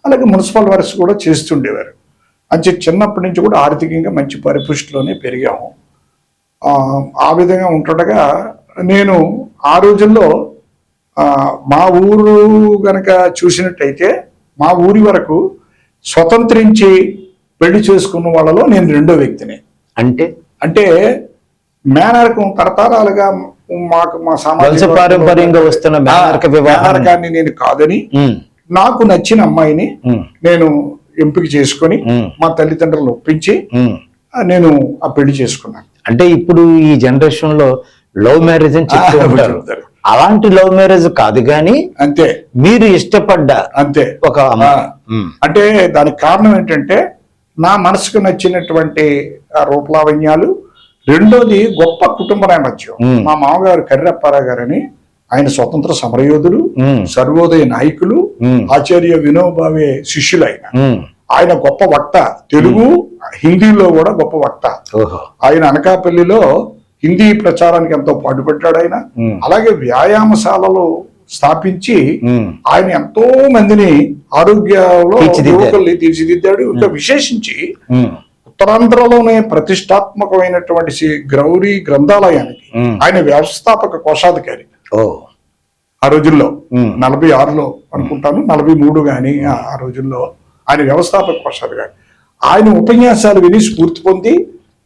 అలాగే మున్సిపల్ వర్క్స్ కూడా చేస్తుండేవారు. అంటే చిన్నప్పటి నుంచి కూడా ఆర్థికంగా మంచి పరిపుష్టిలోనే పెరిగాము. ఆ విధంగా ఉంటుండగా నేను ఆ రోజుల్లో మా ఊరు గనక చూసినట్టయితే మా ఊరి వరకు స్వతంత్రించి పెళ్లి చేసుకున్న వాళ్ళలో నేను రెండో వ్యక్తిని. అంటే మేనరకం తరతరాలుగా మాకు మా పారంపర్యంగా వస్తున్న మేనరకాన్ని నేను కాదని, నాకు నచ్చిన అమ్మాయిని నేను ఎంపిక చేసుకొని మా తల్లిదండ్రులను ఒప్పించి నేను ఆ పెళ్లి చేసుకున్నాను. అంటే ఇప్పుడు ఈ జనరేషన్ లో లవ్ మ్యారేజ్ అని చెప్తూ ఉంటారు. అలాంటి లవ్ మ్యారేజ్ కాదు కానీ అంతే, మీరు ఇష్టపడ్డ అంతే ఒక అంటే దానికి కారణం ఏంటంటే నా మనసుకు నచ్చినటువంటి రూపలావణ్యాలు, రెండోది గొప్ప కుటుంబ నేపథ్యం. మా మామగారు కర్రెప్పారావు గారని, ఆయన స్వతంత్ర సమరయోధులు, సర్వోదయ నాయకులు, ఆచార్య వినోబావే శిష్యులు. ఆయన గొప్ప వక్త, తెలుగు హిందీలో కూడా గొప్ప వక్త. ఆయన అనకాపల్లిలో హిందీ ప్రచారానికి ఎంతో పాటుపడ్డాడు ఆయన. అలాగే వ్యాయామశాలలో స్థాపించి ఆయన ఎంతో మందిని ఆరోగ్యంలో యువకుల్ని తీర్చిదిద్దాడు. ఇంకా విశేషించి ఉత్తరాంధ్రలోనే ప్రతిష్టాత్మకమైనటువంటి గౌరీ గ్రంథాలయానికి ఆయన వ్యవస్థాపక కోశాధికారి. ఆ రోజుల్లో ఉమ్. 46లో అనుకుంటాను, 43 కానీ ఆ రోజుల్లో ఆయన వ్యవస్థాపక కోశాలు గారు. ఆయన ఉపన్యాసాలు విని స్ఫూర్తి పొంది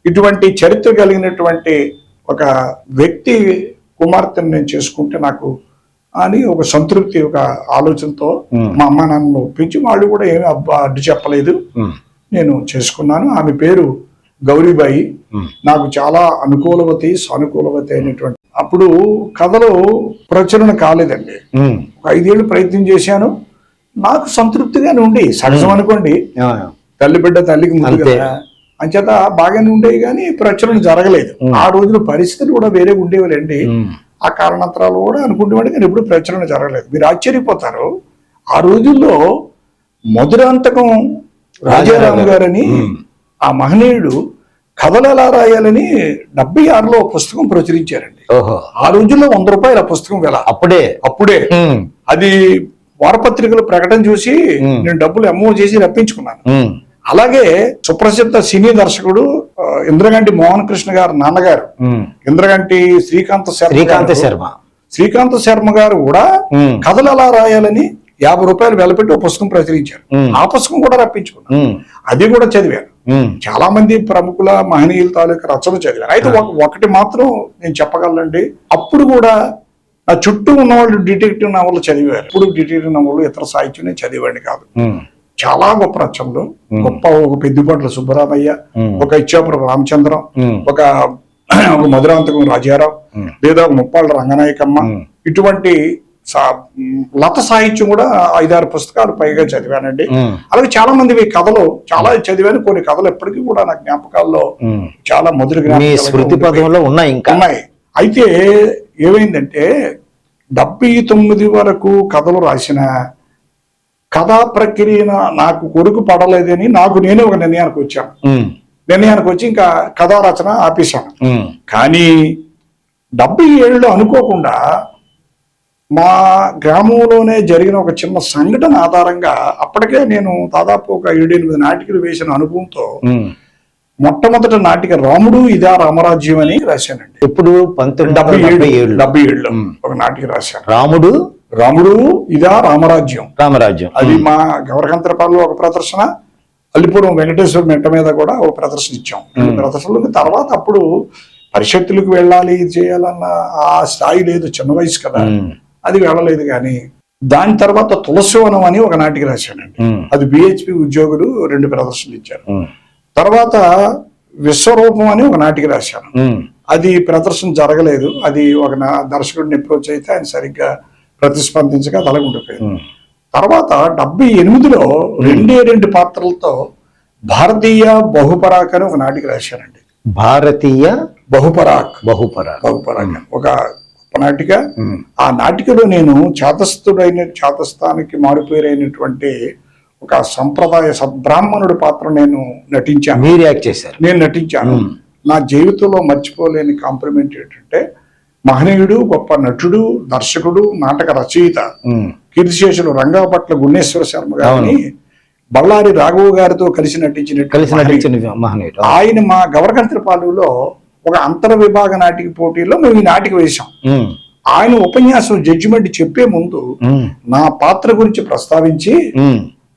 ఇటువంటి చరిత్ర కలిగినటువంటి ఒక వ్యక్తి కుమార్తెను నేను చేసుకుంటే నాకు అని ఒక సంతృప్తి, ఒక ఆలోచనతో మా అమ్మ నాన్నను ఒప్పించి, వాళ్ళు కూడా ఏమీ అడ్డు చెప్పలేదు, నేను చేసుకున్నాను. ఆమె పేరు గౌరీబాయి. నాకు చాలా అనుకూలవతి సానుకూలవతి అయినటువంటి. అప్పుడు కథలు ప్రచురణ కాలేదండి. ఒక 5 ఏళ్ళు ప్రయత్నం చేశాను. నాకు సంతృప్తిగానే ఉండి, సహజం అనుకోండి, తల్లి బిడ్డ తల్లికి ముందు కదా, అంచేత బాగానే ఉండేవి, కానీ ప్రచురణ జరగలేదు. ఆ రోజున పరిస్థితులు కూడా వేరే ఉండేవాళ్ళండి. ఆ కారణాంతరాలు కూడా అనుకుంటేవాడు, కానీ ఎప్పుడు ప్రచురణ జరగలేదు. మీరు ఆశ్చర్యపోతారు, ఆ రోజుల్లో మధురాంతకం రాజారాం గారని ఆ మహనీయుడు కథలు ఎలా రాయాలని 76లో పుస్తకం ప్రచురించారండి. ఆ రోజుల్లో 100 రూపాయల పుస్తకం వెల. అప్పుడే అది వారపత్రికలు ప్రకటన చూసి నేను డబ్బులు అమ్మో చేసి రప్పించుకున్నాను. అలాగే సుప్రసిద్ధ సినీ దర్శకుడు ఇంద్రగంటి మోహన్ కృష్ణ గారు నాన్నగారు ఇంద్రగంటి శ్రీకాంత శర్మ గారు కూడా కథలు ఎలా రాయాలని 50 రూపాయలు వెలపెట్టి ఒక పుస్తకం ప్రచురించారు. ఆ పుస్తకం కూడా రప్పించుకున్నాను. అది కూడా చదివాను. చాలా మంది ప్రముఖుల మహనీయుల తాలూకా రచనలు చదివాను. అయితే ఒకటి మాత్రం నేను చెప్పగలనండి, అప్పుడు కూడా నా చుట్టూ ఉన్న వాళ్ళు డిటెక్టివ్ నవలు చదివారు. ఇప్పుడు డిటెక్టివ్ నవలు ఇతర సాహిత్యం నేను చదివాడిని కాదు. చాలా గొప్ప రచనలు, గొప్ప ఒక పెద్దిపట్ల సుబ్బరామయ్య, ఒక ఇచ్చాపురం రామచంద్రం, ఒక మధురాంతకం రాజారావు, లేదా ఒక ముప్పాళ్ళ రంగనాయకమ్మ, ఇటువంటి లత సాహిత్యం కూడా 5-6 పుస్తకాలు పైగా చదివానండి. అలాగే చాలా మంది కథలు చాలా చదివాను. కొన్ని కథలు ఎప్పటికీ కూడా నా జ్ఞాపకాల్లో చాలా మధుర జ్ఞాపకాలు ఉన్నాయి. అయితే ఏమైందంటే 79 వరకు కథలు రాసిన కథా ప్రక్రియ నాకు కొడుకు పడలేదని నేనే ఒక నిర్ణయానికి వచ్చి ఇంకా కథా రచన ఆపేశాను. కానీ 77లో అనుకోకుండా మా గ్రామంలోనే జరిగిన ఒక చిన్న సంఘటన ఆధారంగా, అప్పటికే నేను దాదాపు ఒక 7-8 నాటికలు వేసిన అనుభవంతో మొట్టమొదటి నాటిక రాముడు ఇదా రామరాజ్యం అని రాశానండి. ఇప్పుడు 1977లో ఒక నాటిక రాశాను. రాముడు ఇదా రామరాజ్యం. అది మా గౌరకంతరపాలలో ఒక ప్రదర్శన, అల్లిపురం వెంకటేశ్వర మెట్ట మీద కూడా ఒక ప్రదర్శన ఇచ్చాం. ప్రదర్శనలు తర్వాత అప్పుడు పరిషత్తులకు వెళ్ళాలి, ఇది చేయాలన్న ఆ స్థాయి లేదు, చిన్న వయసు కదా, అది వెళ్ళలేదు. కానీ దాని తర్వాత తులసివనం అని ఒక నాటిక రాశానండి. అది BHP ఉద్యోగులు 2 ప్రదర్శనలు ఇచ్చారు. తర్వాత విశ్వరూపం అని ఒక నాటిక రాశాను. అది ప్రదర్శన జరగలేదు. అది ఒక దర్శకుడిని అప్రోచ్ అయితే ఆయన సరిగ్గా ప్రతిస్పందించగా తలగుండిపోయింది. తర్వాత 78లో 2 పాత్రలతో భారతీయ బహుపరాక్ అని ఒక నాటిక రాశానండి. భారతీయ బహుపరాక్ ఒక నాటిక. ఆ నాటికలో నేను చాతస్థానికి మారిపోయినటువంటి ఒక సంప్రదాయ సద్బ్రాహ్మణుడి పాత్ర నేను నటించాను. మీరు యాక్ట్ చేశారు? నేను నటించాను. నా జీవితంలో మర్చిపోలేని కాంప్లిమెంట్ ఏంటంటే, మహనీయుడు, గొప్ప నటుడు, దర్శకుడు, నాటక రచయిత, కీర్తిశేషులు రంగాపట్ల గుణేశ్వర శర్మ గారిని బళ్ళారి రాఘవ గారితో కలిసి నటించిన మహనీయుడు ఆయన. మా గవర్కంత్రిపాలెంలో ఒక అంతర విభాగ నాటిక పోటీల్లో మేము ఈ నాటిక వేశాం. ఆయన ఉపన్యాసం జడ్జిమెంట్ చెప్పే ముందు నా పాత్ర గురించి ప్రస్తావించి,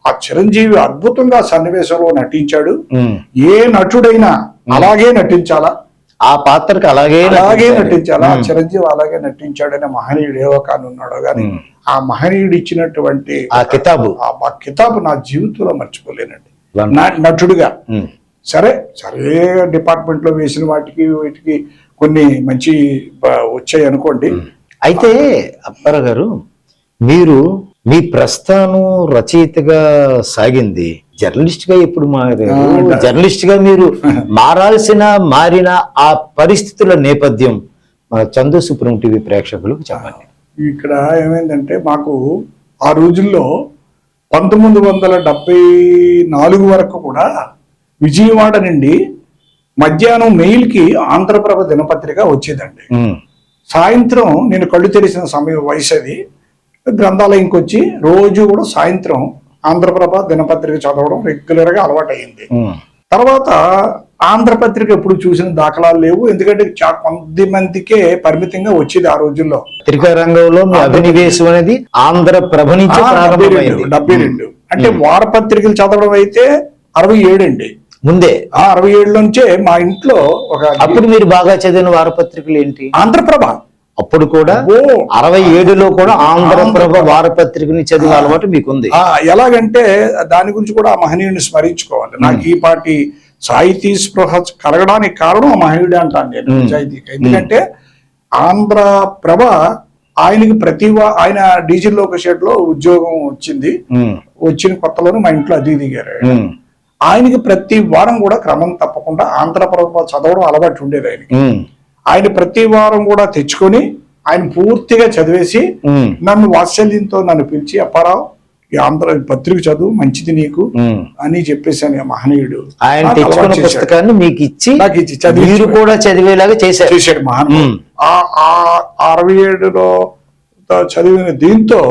ఆ చిరంజీవి అద్భుతంగా సన్నివేశంలో నటించాడు, ఏ నటుడైనా అలాగే నటించాలా, ఆ పాత్రకి అలాగే నటించాలా, చిరంజీవి అలాగే నటించాడనే మహనీయుడు ఏ ఒక ఉన్నాడో గాని, ఆ మహనీయుడు ఇచ్చినటువంటి ఆ కితాబు నా జీవితంలో మర్చిపోలేనండి. నటుడుగా సరే డిపార్ట్మెంట్ లో వేసిన వీటికి కొన్ని మంచి వచ్చాయి అనుకోండి. అయితే అప్పారావు గారు, మీరు మీ ప్రస్థానం రచయితగా సాగింది, జర్నలిస్ట్ గా ఎప్పుడు మారారు? జర్నలిస్ట్ గా మీరు మారిన ఆ పరిస్థితుల నేపథ్యం మన చందు సుప్రీం టీవీ ప్రేక్షకులకు చెప్పండి. ఇక్కడ ఏమైందంటే, మాకు ఆ రోజుల్లో 1974 వరకు కూడా విజయవాడ నుండి మధ్యాహ్నం మెయిల్కి ఆంధ్రప్రభ దినపత్రిక వచ్చేదండి. సాయంత్రం నేను కళ్ళు తెరిసిన సమయం వయసు అది, గ్రంథాలయంకి వచ్చి రోజు కూడా సాయంత్రం ఆంధ్రప్రభ దినపత్రిక చదవడం రెగ్యులర్గా అలవాటు అయింది. తర్వాత ఆంధ్రపత్రిక ఎప్పుడు చూసిన దాఖలాలు లేవు. ఎందుకంటే కొద్ది మందికే పరిమితంగా వచ్చేది ఆ రోజుల్లో. పత్రికా రంగంలో మీ అభినివేశం అనేది ఆంధ్రప్రభ నుంచి ప్రారంభమైంది. 72 అంటే వారపత్రికలు చదవడం అయితే 67 అండి. ముందే 67 నుంచే మా ఇంట్లో ఒక అప్పుడు మీరు బాగా చదివిన వారపత్రికలు ఏంటి? ఆంధ్రప్రభ. అప్పుడు కూడా 67లో కూడా ఆంధ్రప్రభ వారపత్రికని చదివే అలవాటు మీకుంది. ఎలాగంటే దాని గురించి కూడా ఆ మహనీయుడిని స్మరించుకోవాలి. నాకు ఈ పాటి సాహితీ స్పృహ కలగడానికి కారణం ఆ మహనీయుడే అంటాను నేను నిజాయితీగా. ఎందుకంటే ఆంధ్రప్రభ ఆయనకి ఆయన డీజిల్ లోక షెడ్ లో ఉద్యోగం వచ్చింది. వచ్చిన కొత్తలోనే మా ఇంట్లో అది దిగారు. ఆయనకి ప్రతి వారం కూడా క్రమం తప్పకుండా ఆంధ్రప్రభ చదవడం అలవాటు ఉండేది ఆయనకి. ఆయన ప్రతి వారం కూడా తెచ్చుకొని ఆయన పూర్తిగా చదివేసి నన్ను వాత్సల్యంతో నన్ను పిలిచి, అప్పారావు ఈ ఆంధ్ర పత్రిక చదువు మంచిది నీకు అని చెప్పేసాను. మహనీయుడు ఆయన తెచ్చుకున్న పుస్తకాన్ని మీకు ఇచ్చి మీరు కూడా చదివేలాగా చేశాడు మహానుభావుడు. 67లో చదివిన దీంతో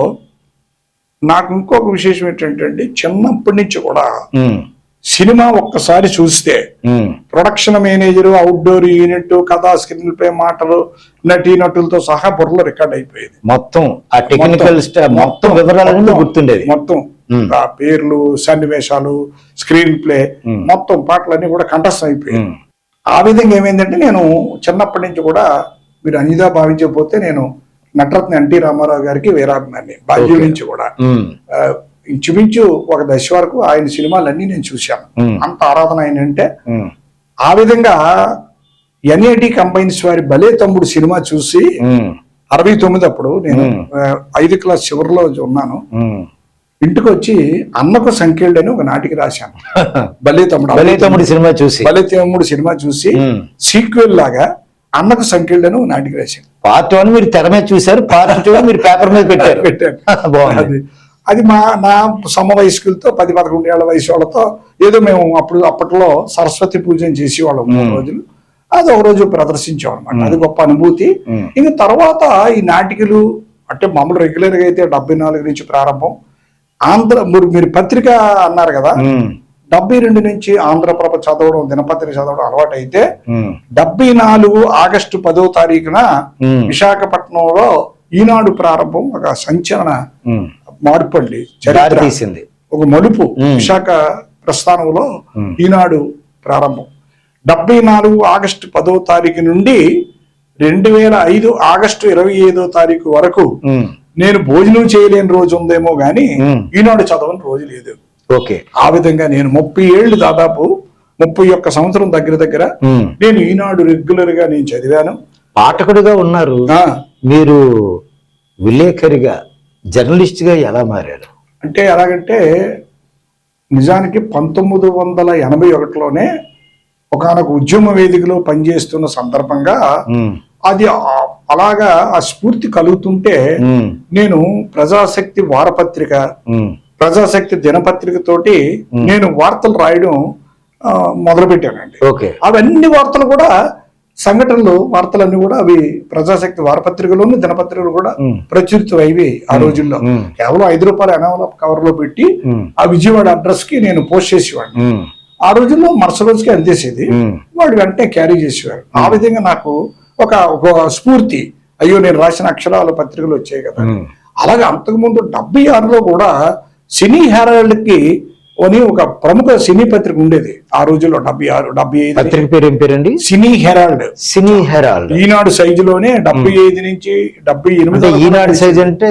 నాకు ఇంకొక విశేషం ఏంటంటే చిన్నప్పటి నుంచి కూడా సినిమా ఒక్కసారి చూస్తే ప్రొడక్షన్ మేనేజర్, అవుట్డోర్ యూనిట్, కథా, స్క్రీన్ ప్లే, మాటలు, నటీనటులతో సహా బుర్రలో రికార్డ్ అయిపోయేది. మొత్తం ఆ టెక్నికల్ మొత్తం వివరాలన్నీ గుర్తుండేది. మొత్తం ఆ పేర్లు, సన్నివేశాలు, స్క్రీన్ ప్లే, మొత్తం పాటలన్నీ కూడా కంఠస్థం అయిపోయాయి. ఆ విధంగా ఏమైందంటే నేను చిన్నప్పటి నుంచి కూడా మీరు అన్నిదా భావించకపోతే నేను నటరత్న ఎన్టీ రామారావు గారికి వీరాభిమాని బాల్యం నుంచి కూడా. ఇంచుమించు ఒక దశ వరకు ఆయన సినిమాలన్నీ నేను చూశాను. అంత ఆరాధన ఆయన అంటే. ఆ విధంగా ఎన్ఏటి కంబైన్స్ వారి భలే తమ్ముడు సినిమా చూసి 69 అప్పుడు నేను 5వ క్లాస్ చివరిలో ఉన్నాను. ఇంటికి వచ్చి అన్నకు సంఖ్యలు అని ఒక నాటికి రాశాను. భలే తమ్ముడు సినిమా చూసి సీక్వెల్ లాగా అన్నకు సంఖ్యలు అని ఒక నాటికి రాశాను. పార్ట్ 1 మీరు తెర మీద చూసారు, పార్ట్ 2 మీరు పేపర్ మీద పెట్టారు. అది నా సమవయస్కులతో 10-11 ఏళ్ల వయసు వాళ్ళతో ఏదో మేము అప్పట్లో సరస్వతి పూజను చేసేవాళ్ళం 3 రోజులు. అది ఒక రోజు ప్రదర్శించాం అనమాట. అది గొప్ప అనుభూతి. ఇంకా తర్వాత ఈ నాటికలు అంటే మామూలు రెగ్యులర్ గా అయితే 74 నుంచి ప్రారంభం. మీరు పత్రిక అన్నారు కదా, 72 నుంచి ఆంధ్రప్రభ చదవడం, దినపత్రిక చదవడం అలవాటు అయితే 74 ఆగస్టు 10వ తారీఖున విశాఖపట్నంలో ఈనాడు ప్రారంభం ఒక సంచలన మార్పు అండి. చరిత్ర ఒక మలుపు. విశాఖ ప్రస్థానంలో ఈనాడు ప్రారంభం 74 ఆగస్టు 10వ తారీఖు నుండి 2005 ఆగస్టు 25వ తారీఖు వరకు నేను భోజనం చేయలేని రోజు ఉందేమో గాని ఈనాడు చదవని రోజు లేదు. ఆ విధంగా నేను 30 ఏళ్ళు, దాదాపు 31 సంవత్సరం దగ్గర నేను ఈనాడు రెగ్యులర్ గా నేను చదివాను. పాఠకుడిగా ఉన్నారు మీరు, విలేకరిగా, జర్నలిస్ట్ గా ఎలా మారారు? అంటే ఎలాగంటే నిజానికి 1981లోనే ఒకనొక ఉద్యమ వేదికలో పనిచేస్తున్న సందర్భంగా అది అలాగా ఆ స్ఫూర్తి కలుగుతుంటే నేను ప్రజాశక్తి వారపత్రిక, ప్రజాశక్తి దినపత్రిక తోటి నేను వార్తలు రాయడం మొదలు పెట్టానండి. అవన్నీ వార్తలు కూడా సంఘటనలు, వార్తలన్నీ కూడా అవి ప్రజాశక్తి వారపత్రికలోను దినపత్రికలు కూడా ప్రచురితం అయ్యి ఆ రోజుల్లో కేవలం ₹5 ఎనవలప్ కవర్ లో పెట్టి ఆ విజయవాడ అడ్రస్ కి నేను పోస్ట్ చేసేవాడిని. ఆ రోజుల్లో మరుసటి అందేసేది, వాడు వెంటనే క్యారీ చేసేవారు. ఆ విధంగా నాకు ఒక స్ఫూర్తి, అయ్యో నేను రాసిన అక్షరాల పత్రికలు వచ్చాయి కదా. అలాగే అంతకుముందు 76లో కూడా సినీ హెరాల్డ్ కి అని ఒక ప్రముఖ సినీ పత్రిక ఉండేది ఆ రోజుల్లో. 76, 75 పత్రిక పేరు ఏం పేరండి? సినీ హెరాల్డ్. ఈనాడు సైజులోనే 75 నుంచి 78. ఈనాడు సైజ్ అంటే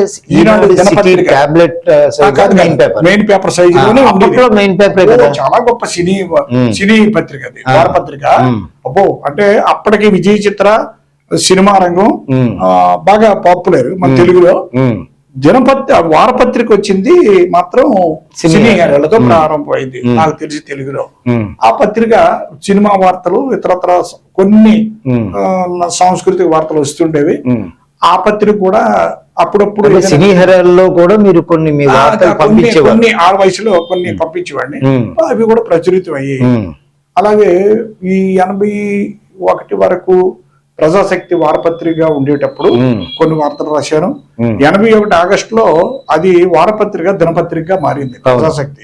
మెయిన్ పేపర్ సైజులోనే మెయిన్ పేపర్ చాలా గొప్ప సినీ పత్రిక అది, వారపత్రిక. అబ్బో అంటే అప్పటికి విజయ చిత్ర, సినిమా రంగం బాగా పాపులర్ మన తెలుగులో. వారపత్రిక వచ్చింది మాత్రం సినీ హెరాల్డ్తో ప్రారంభమైంది నాకు తెలిసి తెలుగులో. ఆ పత్రిక సినిమా వార్తలు, ఇతరత్ర కొన్ని సాంస్కృతిక వార్తలు వస్తుండేవి. ఆ పత్రిక కూడా అప్పుడప్పుడు సినీ హెరాల్డ్లో కూడా మీరు కొన్ని ఆ వయసులో కొన్ని పంపించేవాడిని. అవి కూడా ప్రచురితం అయ్యాయి. అలాగే ఈ 81 వరకు ప్రజాశక్తి వారపత్రికగా ఉండేటప్పుడు కొన్ని వార్తలు రాశాను. 81 ఆగస్టులో అది వారపత్రిక దినపత్రికగా మారింది ప్రజాశక్తి.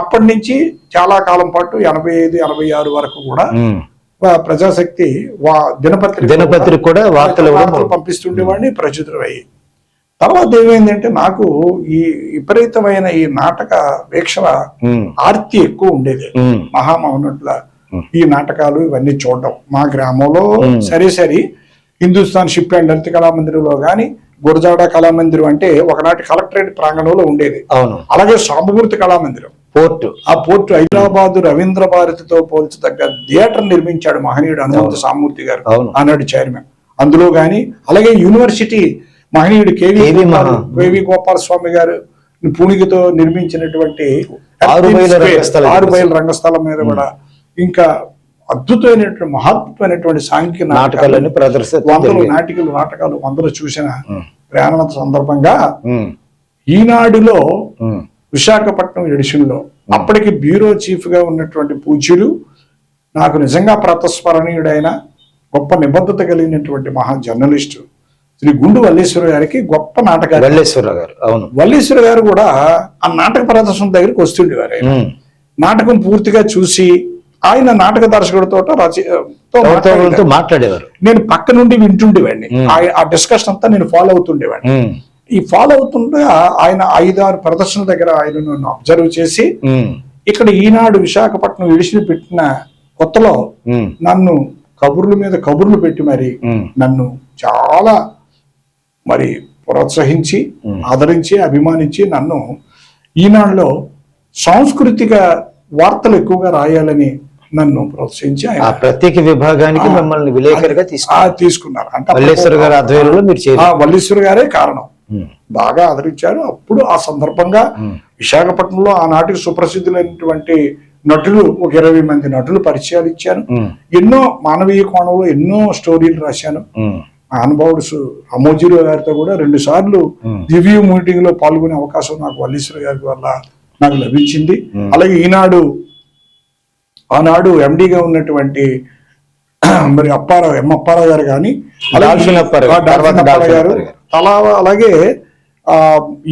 అప్పటి నుంచి చాలా కాలం పాటు 85, 86 వరకు కూడా ప్రజాశక్తి దినపత్రిక కూడా వార్తలు పంపిస్తుండేవాడిని, ప్రచురితమయ్యి. తర్వాత ఏమైందంటే నాకు ఈ విపరీతమైన ఈ నాటక వీక్షణ ఆర్తి ఎక్కువ ఉండేది. మహామౌనట్ల ఈ నాటకాలు ఇవన్నీ చూడడం మా గ్రామంలో సరే హిందుస్థాన్ షిప్ అండ్ లలిత కళామందిరంలో గాని, గురజాడ కళామందిరం అంటే ఒకనాటి కలెక్టరేట్ ప్రాంగణంలో ఉండేది. అలాగే సాంబమూర్తి కళామందిరం ఆ పోర్టు హైదరాబాద్ రవీంద్ర భారతితో పోల్చదగ్గ థియేటర్ నిర్మించాడు మహనీయుడు హనుమంత సామూర్తి గారు, ఆనాడు చైర్మన్. అందులో గాని అలాగే యూనివర్సిటీ మహనీయుడు కేవి గోపాల స్వామి గారు పూణికతో నిర్మించినటువంటి 6 మైల్ రంగస్థలం మీద కూడా ఇంకా అద్భుతమైనటువంటి మహాద్భుతమైనటువంటి సాంఘిక నాటకాలు నాటకాలు 100 చూసిన ప్రయాణ సందర్భంగా ఈనాడులో విశాఖపట్నం ఎడిషన్ లో అప్పటికి బ్యూరో చీఫ్ గా ఉన్నటువంటి పూజ్యులు, నాకు నిజంగా ప్రతస్మరణీయుడైన గొప్ప నిబద్ధత కలిగినటువంటి మహా జర్నలిస్టు శ్రీ గుండు వల్లీశ్వర గారికి గొప్ప నాటకాలు. వల్లీశ్వర గారు కూడా ఆ నాటక ప్రదర్శన దగ్గరికి వస్తుండేవారు. నాటకం పూర్తిగా చూసి ఆయన నాటక దర్శకుడితో మాట్లాడేవారు. నేను పక్క నుండి వింటుండేవాడిని. ఆ డిస్కషన్ అంతా నేను ఫాలో అవుతుండేవాడిని. ఈ ఫాలో అవుతుండగా ఆయన 5-6 ప్రదర్శనల దగ్గర ఆయన నన్ను అబ్జర్వ్ చేసి ఇక్కడ ఈనాడు విశాఖపట్నం ఎడిషన్ పెట్టిన కొత్తలో నన్ను కబుర్ల మీద కబుర్లు పెట్టి మరి నన్ను చాలా మరి ప్రోత్సహించి ఆదరించి అభిమానించి నన్ను ఈనాడులో సాంస్కృతిక వార్తలు ఎక్కువగా రాయాలని నన్ను ప్రోత్సహించి ఆ ప్రత్యేక విభాగానికి మిమ్మల్ని విలేకరిగా తీసుకున్నారు. అంటే వల్లీశ్వర గారి ఆధ్వర్యంలో మీరు వల్లీశ్వర గారే కారణం. బాగా ఆదరించారు. అప్పుడు ఆ సందర్భంగా విశాఖపట్నంలో ఆనాటికి సుప్రసిద్ధులైనటువంటి నటులు ఒక 20 మంది నటులు పరిచయాలు ఇచ్చాను. ఎన్నో మానవీయ కోణంలో ఎన్నో స్టోరీలు రాశాను. అనుభవుడు అమోజీరావు గారితో కూడా 2 సార్లు రివ్యూ మీటింగ్ లో పాల్గొనే అవకాశం నాకు వల్లీశ్వర గారి వల్ల నాకు లభించింది. అలాగే ఆనాడు ఎండిగా ఉన్నటువంటి మరి అప్పారావు గారు కానీ గారు అలాగే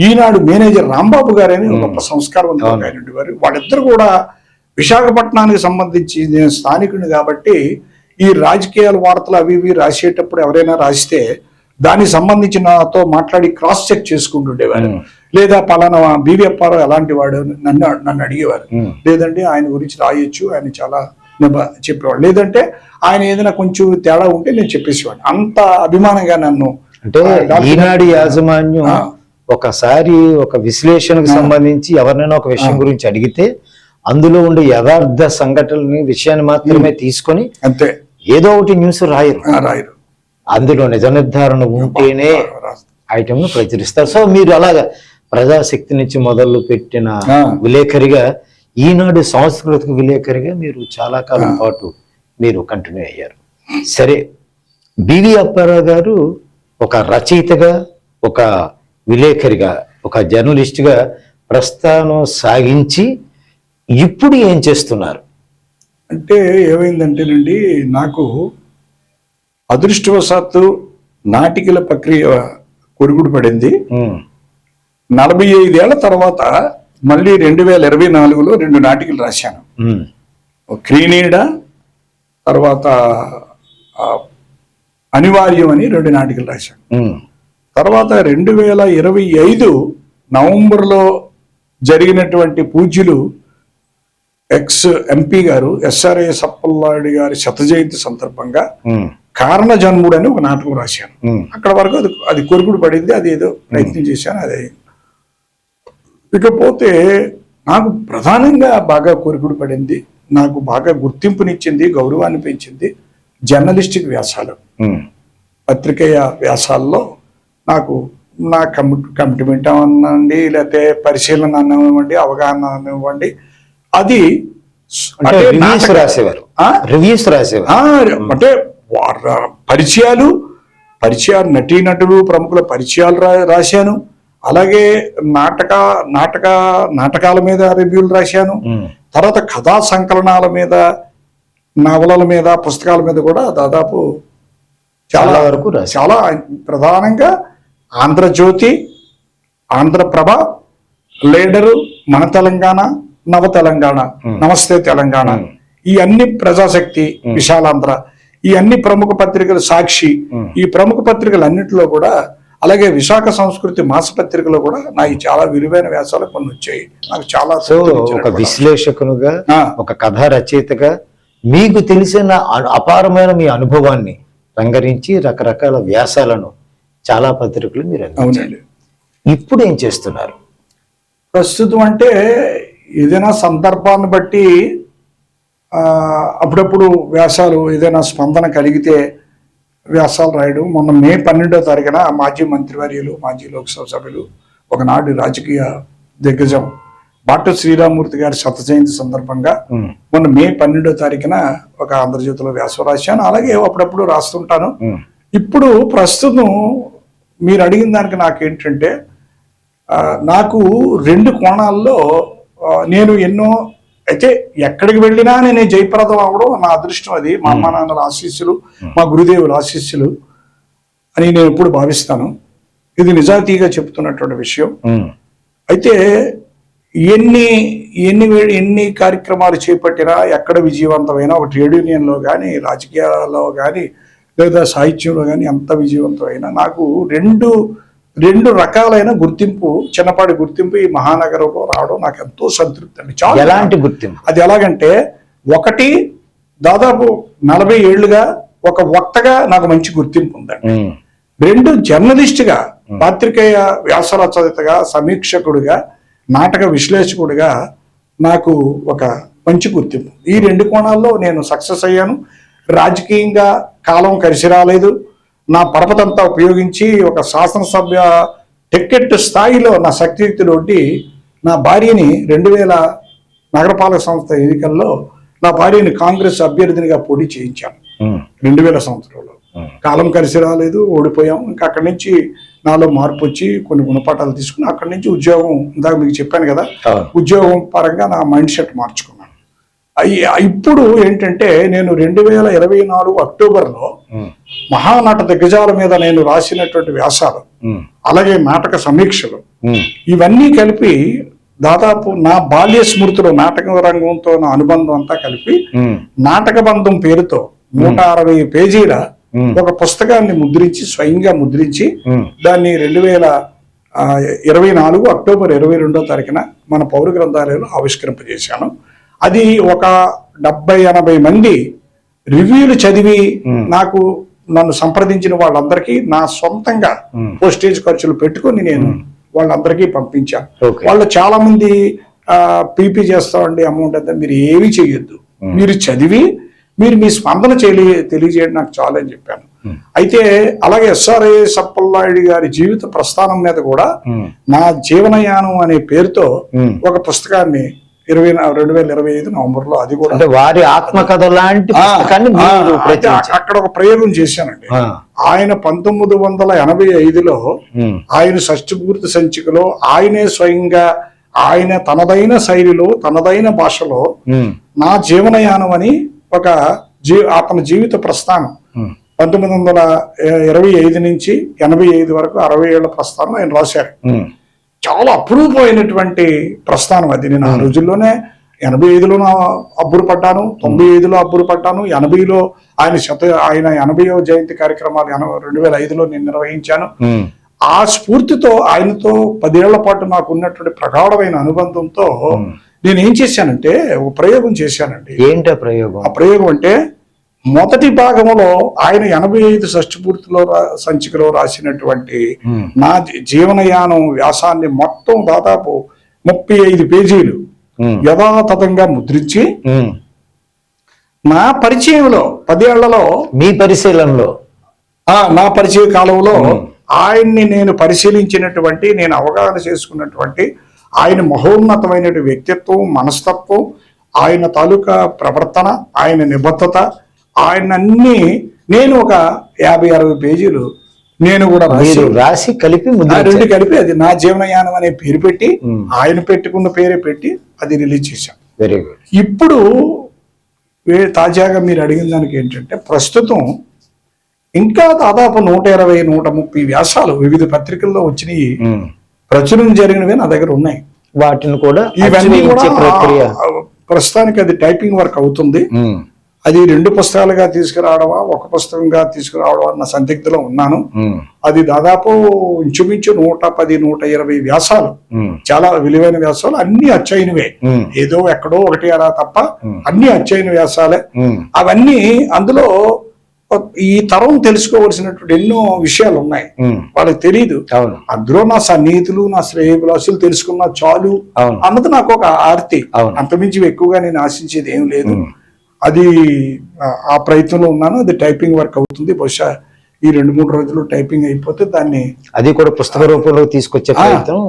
ఈనాడు మేనేజర్ రాంబాబు గారు అని గొప్ప సంస్కారవంతులు వారు. వాళ్ళిద్దరు కూడా విశాఖపట్నానికి సంబంధించి నేను స్థానికుడిని కాబట్టి ఈ రాజకీయాల వార్తలు అవి ఇవి రాసేటప్పుడు ఎవరైనా రాస్తే దానికి సంబంధించి నాతో మాట్లాడి క్రాస్ చెక్ చేసుకుంటుండేవారు. లేదా పలానా బీవీ అప్పారావు ఎలాంటి వాడు నన్ను అడిగేవారు. లేదంటే ఆయన గురించి రాయొచ్చు, ఆయన చాలా చెప్పేవాడు. లేదంటే ఆయన ఏదైనా కొంచెం తేడా ఉంటే నేను చెప్పేసేవాడు. అంత అభిమానంగా నన్ను. అంటే ఈనాడు యాజమాన్యం ఒకసారి ఒక విశ్లేషణకు సంబంధించి ఎవరినైనా ఒక విషయం గురించి అడిగితే అందులో ఉండే యథార్థ సంఘటనని విషయాన్ని మాత్రమే తీసుకొని అంతే ఏదో ఒకటి న్యూస్ రాయరు. అందులో నిజ నిర్ధారణ ఉంటేనే ఐటమ్ ను ప్రచురిస్తారు. సో మీరు అలాగా ప్రజాశక్తి నుంచి మొదలు పెట్టిన విలేకరిగా ఈనాడు సాంస్కృతిక విలేకరిగా మీరు చాలా కాలం పాటు మీరు కంటిన్యూ అయ్యారు. సరే, బివి అప్పారావు గారు ఒక రచయితగా, ఒక విలేకరిగా, ఒక జర్నలిస్ట్గా ప్రస్థానం సాగించి ఇప్పుడు ఏం చేస్తున్నారు? అంటే ఏమైందంటేనండి, నాకు అదృష్టవశాత్తు నాటికల ప్రక్రియ కొరుగుడు పడింది. 45 ఏళ్ల తర్వాత మళ్ళీ 2024లో 2 నాటికలు రాశాను. క్రీనీడ, తర్వాత అనివార్యం అని 2 నాటికలు రాశాను. తర్వాత 2025 నవంబర్లో జరిగినటువంటి పూజ్యులు ఎక్స్ ఎంపీ గారు ఎస్ఆర్ఏ సప్పల్లాడి గారి 100వ జయంతి సందర్భంగా కారణ జన్ముడు అని ఒక నాటకం రాశాను. అక్కడ వరకు అది కొరుకుడు పడింది. అది ఏదో ప్రయత్నం చేశాను. అదే ఇకపోతే నాకు ప్రధానంగా బాగా కొరుకుడు పడింది, నాకు బాగా గుర్తింపునిచ్చింది, గౌరవాన్ని పెంచింది జర్నలిస్టిక్ వ్యాసాలు. పత్రికేయ వ్యాసాల్లో నాకు నా కమిట్మెంట్ అవ్వండి, లేకపోతే పరిశీలన అనివ్వండి, అవగాహన అనివ్వండి, అది రాసేవారు. అంటే పరిచయాలు నటీనటులు ప్రముఖుల పరిచయాలు రాశాను. అలాగే నాటకాల మీద రివ్యూలు రాశాను. తర్వాత కథా సంకలనాల మీద, నవలల మీద, పుస్తకాల మీద కూడా దాదాపు చాలా వరకు రాశారు. చాలా ప్రధానంగా ఆంధ్రజ్యోతి, ఆంధ్రప్రభ, లీడరు, మన తెలంగాణ, నవ తెలంగాణ, నమస్తే తెలంగాణ, ఈ అన్ని ప్రజాశక్తి, విశాలాంధ్ర, ఈ అన్ని ప్రముఖ పత్రికలు, సాక్షి, ఈ ప్రముఖ పత్రికలు అన్నింటిలో కూడా, అలాగే విశాఖ సంస్కృతి మాసపత్రికలో కూడా నా ఈ చాలా విలువైన వ్యాసాలు కొన్ని వచ్చాయి. నాకు చాలా ఒక విశ్లేషకునుగా, ఒక కథా రచయితగా మీకు తెలిసిన అపారమైన మీ అనుభవాన్ని రంగరించి రకరకాల వ్యాసాలను చాలా పత్రికలు మీరు అందించారు. ఇప్పుడు ఏం చేస్తున్నారు? ప్రస్తుతం అంటే ఏదైనా సందర్భాన్ని బట్టి అప్పుడప్పుడు వ్యాసాలు, ఏదైనా స్పందన కలిగితే వ్యాసాలు రాయడం. మొన్న మే 12వ తారీఖున మాజీ మంత్రివర్యులు, మాజీ లోక్సభ సభ్యులు, ఒకనాడు రాజకీయ దిగ్గజం బాటు శ్రీరామూర్తి గారి శత జయంతి సందర్భంగా మొన్న మే 12వ తారీఖున ఒక ఆంధ్రజ్యోతిలో వ్యాసం రాశాను. అలాగే అప్పుడప్పుడు రాస్తుంటాను. ఇప్పుడు ప్రస్తుతం మీరు అడిగిన దానికి నాకేంటంటే, నాకు 2 కోణాల్లో నేను ఎన్నో, అయితే ఎక్కడికి వెళ్ళినా నేను జయప్రదం అవడం నా అదృష్టం. అది మా అమ్మ నాన్నల ఆశీస్సులు, మా గురుదేవుల ఆశీస్సులు అని నేను ఎప్పుడు భావిస్తాను. ఇది నిజాయితీగా చెప్తున్నటువంటి విషయం. అయితే ఎన్ని కార్యక్రమాలు చేపట్టినా, ఎక్కడ విజయవంతమైనా, ఒక ట్రేడ్ యూనియన్లో కానీ, రాజకీయాల్లో కానీ, లేదా సాహిత్యంలో కానీ ఎంత విజయవంతమైనా నాకు రెండు రకాలైన గుర్తింపు, చిన్నపాటి గుర్తింపు ఈ మహానగరంలో రావడం నాకు ఎంతో సంతృప్తి అండి. చాలా. ఎలాంటి గుర్తింపు? అది ఎలాగంటే, ఒకటి, దాదాపు 40 ఏళ్లుగా ఒక వక్తగా నాకు మంచి గుర్తింపు ఉందండి. 2, జర్నలిస్ట్గా, పాత్రికేయ వ్యాస రచయితగా, సమీక్షకుడిగా, నాటక విశ్లేషకుడిగా నాకు ఒక మంచి గుర్తింపు. ఈ 2 కోణాల్లో నేను సక్సెస్ అయ్యాను. రాజకీయంగా కాలం కలిసి రాలేదు. నా పరపతంతా ఉపయోగించి ఒక శాసనసభ్య టికెట్ స్థాయిలో నా శక్తియుక్తులు ఒడ్డి నా భార్యని 2000 నగరపాలక సంస్థ ఎన్నికల్లో నా భార్యని కాంగ్రెస్ అభ్యర్థినిగా పోటీ చేయించాను. 2000 సంవత్సరంలో కాలం కలిసి రాలేదు, ఓడిపోయాం. ఇంకా అక్కడి నుంచి నాలో మార్పు వచ్చి కొన్ని గుణపాఠాలు తీసుకుని అక్కడి నుంచి ఉద్యోగం, ఇందాక మీకు చెప్పాను కదా, ఉద్యోగం పరంగా నా మైండ్ సెట్ మార్చుకున్నాను. ఇప్పుడు ఏంటంటే, నేను 2024 అక్టోబర్లో మహానాట దిగ్గజాల మీద నేను రాసినటువంటి వ్యాసాలు, అలాగే నాటక సమీక్షలు, ఇవన్నీ కలిపి దాదాపు నా బాల్య స్మృతిలో నాటక రంగంతో నా అనుబంధం అంతా కలిపి నాటక బంధం పేరుతో 160 పేజీల ఒక పుస్తకాన్ని స్వయంగా ముద్రించి దాన్ని 2024 అక్టోబర్ 22వ తారీఖున మన పౌర గ్రంథాలయంలో ఆవిష్కరింపజేశాను. అది ఒక 70-80 మంది రివ్యూలు చదివి నన్ను సంప్రదించిన వాళ్ళందరికీ నా సొంతంగా పోస్టేజ్ ఖర్చులు పెట్టుకుని నేను వాళ్ళందరికీ పంపించాను. వాళ్ళు చాలా మంది పీపీ చేస్తామండి, అమౌంట్ అంతా మీరు ఏమీ చేయొద్దు, మీరు చదివి మీరు మీ స్పందన తెలియజేయడం నాకు చాలా అని చెప్పాను. అయితే అలాగే ఎస్ఆర్ఏ సప్పల్లాయుడి గారి జీవిత ప్రస్థానం మీద కూడా నా జీవనయానం అనే పేరుతో ఒక పుస్తకాన్ని 2025 నవంబర్లో, అది కూడా వారి ఆత్మకథ లాంటి అక్కడ ఒక ప్రయోగం చేశానండి. ఆయన 1985లో ఆయన షష్ఠపూర్తి సంచికలో ఆయనే స్వయంగా ఆయన తనదైన శైలిలో, తనదైన భాషలో నా జీవనయానం అని ఒక అతని జీవిత ప్రస్థానం 1925 నుంచి 85 వరకు 60 ఏళ్ల ప్రస్థానం ఆయన రాశారు. చాలా అపురూపమైనటువంటి ప్రస్థానం అది. నేను ఆ రోజుల్లోనే 85లో అబ్బురపడ్డాను, 95లో అబ్బురపడ్డాను, 80లో ఆయన 80వ జయంతి కార్యక్రమాలు 2005లో నేను నిర్వహించాను. ఆ స్ఫూర్తితో ఆయనతో 10 ఏళ్ల పాటు నాకు ఉన్నటువంటి ప్రగాఢమైన అనుబంధంతో నేను ఏం చేశానంటే ఒక ప్రయోగం చేశానండి. ఏంటి ప్రయోగం? ఆ ప్రయోగం అంటే, మొదటి భాగంలో ఆయన 85 షష్ఠపూర్తిలో సంచికలో రాసినటువంటి నా జీవనయానం వ్యాసాన్ని మొత్తం దాదాపు 35 పేజీలు యథాతథంగా ముద్రించి నా పరిచయంలో 10 ఏళ్లలో, మీ పరిశీలనలో, నా పరిచయ కాలంలో ఆయన్ని నేను పరిశీలించినటువంటి, నేను అవగాహన చేసుకున్నటువంటి ఆయన మహోన్నతమైన వ్యక్తిత్వం, మనస్తత్వం, ఆయన తాలూకా ప్రవర్తన, ఆయన నిబద్ధత, ఆయన అన్ని నేను ఒక 50-60 పేజీలు నేను కూడా రాసి కలిపి 2 కలిపి అది నా జీవనయానం అనే పేరు పెట్టి, ఆయన పెట్టుకున్న పేరే పెట్టి అది రిలీజ్ చేశాం. Very good. ఇప్పుడు తాజాగా మీరు అడిగిన దానికి ఏంటంటే, ప్రస్తుతం ఇంకా దాదాపు 120, 130 వ్యాసాలు వివిధ పత్రికల్లో వచ్చినాయి, ప్రచురణ జరిగినవి నా దగ్గర ఉన్నాయి. వాటిని కూడా ఇవన్నీ కూడా అచ్చవేయించే ప్రక్రియ ప్రస్తుతానికి అది టైపింగ్ వర్క్ అవుతుంది. అది 2 పుస్తకాలుగా తీసుకురావడమా, ఒక పుస్తకంగా తీసుకురావడం అన్న సందిగ్ధలో ఉన్నాను. అది దాదాపు ఇంచుమించు 110, 120 వ్యాసాలు, చాలా విలువైన వ్యాసాలు, అన్ని అచ్చయినవే. ఏదో ఎక్కడో ఒకటి అలా తప్ప అన్ని అచ్చయిన వ్యాసాలే. అవన్నీ అందులో ఈ తరం తెలుసుకోవలసినటువంటి ఎన్నో విషయాలు ఉన్నాయి, వాళ్ళకి తెలియదు. అందులో నా సన్నిహితులు, నా శ్రేయభిలాషులు తెలుసుకున్న చాలు అన్నది నాకు ఒక ఆర్తి. అంతమించి ఎక్కువగా నేను ఆశించేది ఏం లేదు. అది ఆ ప్రయత్నంలో ఉన్నాను. అది టైపింగ్ వర్క్ అవుతుంది. బహుశా ఈ 2-3 రోజులు టైపింగ్ అయిపోతే దాన్ని అది కూడా పుస్తక రూపంలో తీసుకొచ్చే ప్రయత్నం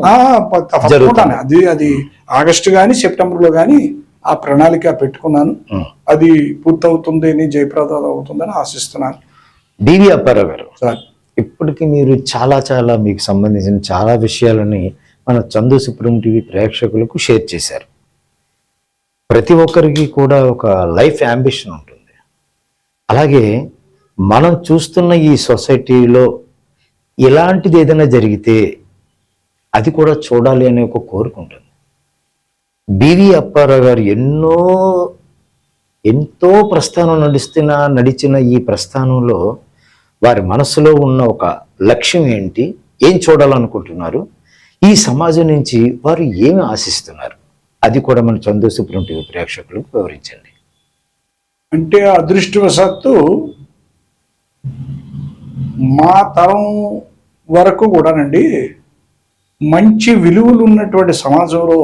అది ఆగస్టు గాని సెప్టెంబర్ లో గాని ఆ ప్రణాళిక పెట్టుకున్నాను. అది పూర్తవుతుంది అని, జయప్రదం అవుతుందని ఆశిస్తున్నాను. డివి అప్పారావు గారు, సార్ ఇప్పటికి మీరు చాలా మీకు సంబంధించిన చాలా విషయాలని మన చందు సుప్రీం టీవీ ప్రేక్షకులకు షేర్ చేశారు. ప్రతి ఒక్కరికి కూడా ఒక లైఫ్ యాంబిషన్ ఉంటుంది. అలాగే మనం చూస్తున్న ఈ సొసైటీలో ఇలాంటిది ఏదైనా జరిగితే అది కూడా చూడాలి అనే ఒక కోరిక ఉంటుంది. బివి అప్పారావు గారు ఎంతో ప్రస్థానం నడిచిన ఈ ప్రస్థానంలో వారి మనసులో ఉన్న ఒక లక్ష్యం ఏంటి, ఏం చూడాలనుకుంటున్నారు, ఈ సమాజం నుంచి వారు ఏమి ఆశిస్తున్నారు, అది కూడా మన చందు సుప్రీం టీవీ ప్రేక్షకులకు వివరించండి. అంటే అదృష్టవశాత్తు మా తరం వరకు కూడానండి మంచి విలువలు ఉన్నటువంటి సమాజంలో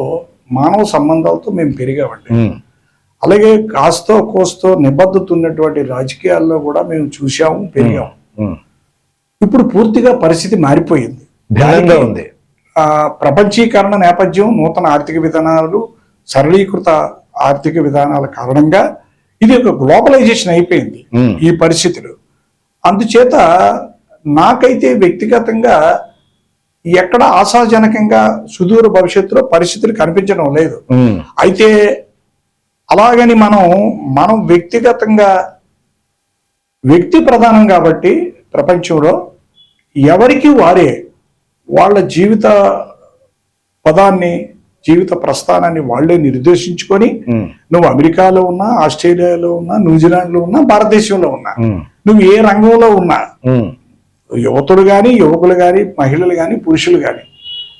మానవ సంబంధాలతో మేము పెరిగామండి. అలాగే కాస్తో కోస్తో నిబద్ధత ఉన్నటువంటి రాజకీయాల్లో కూడా మేము చూసాము, పెరిగాము. ఇప్పుడు పూర్తిగా పరిస్థితి మారిపోయింది, భిన్నంగా ఉంది. ప్రపంచీకరణ నేపథ్యం, నూతన ఆర్థిక విధానాలు, సరళీకృత ఆర్థిక విధానాల కారణంగా ఇది ఒక గ్లోబలైజేషన్ అయిపోయింది ఈ పరిస్థితులు. అందుచేత నాకైతే వ్యక్తిగతంగా ఎక్కడ ఆశాజనకంగా సుదూర భవిష్యత్తులో పరిస్థితులు కనిపించడం లేదు. అయితే అలాగని మనం వ్యక్తిగతంగా వ్యక్తి ప్రధానం కాబట్టి ప్రపంచంలో ఎవరికి వారే వాళ్ళ జీవిత పదాన్ని, జీవిత ప్రస్థానాన్ని వాళ్లే నిర్దేశించుకొని, నువ్వు అమెరికాలో ఉన్నా, ఆస్ట్రేలియాలో ఉన్నా, న్యూజిలాండ్లో ఉన్నా, భారతదేశంలో ఉన్నా, నువ్వు ఏ రంగంలో ఉన్నా, యువతులు కానీ, యువకులు కానీ, మహిళలు కానీ, పురుషులు కానీ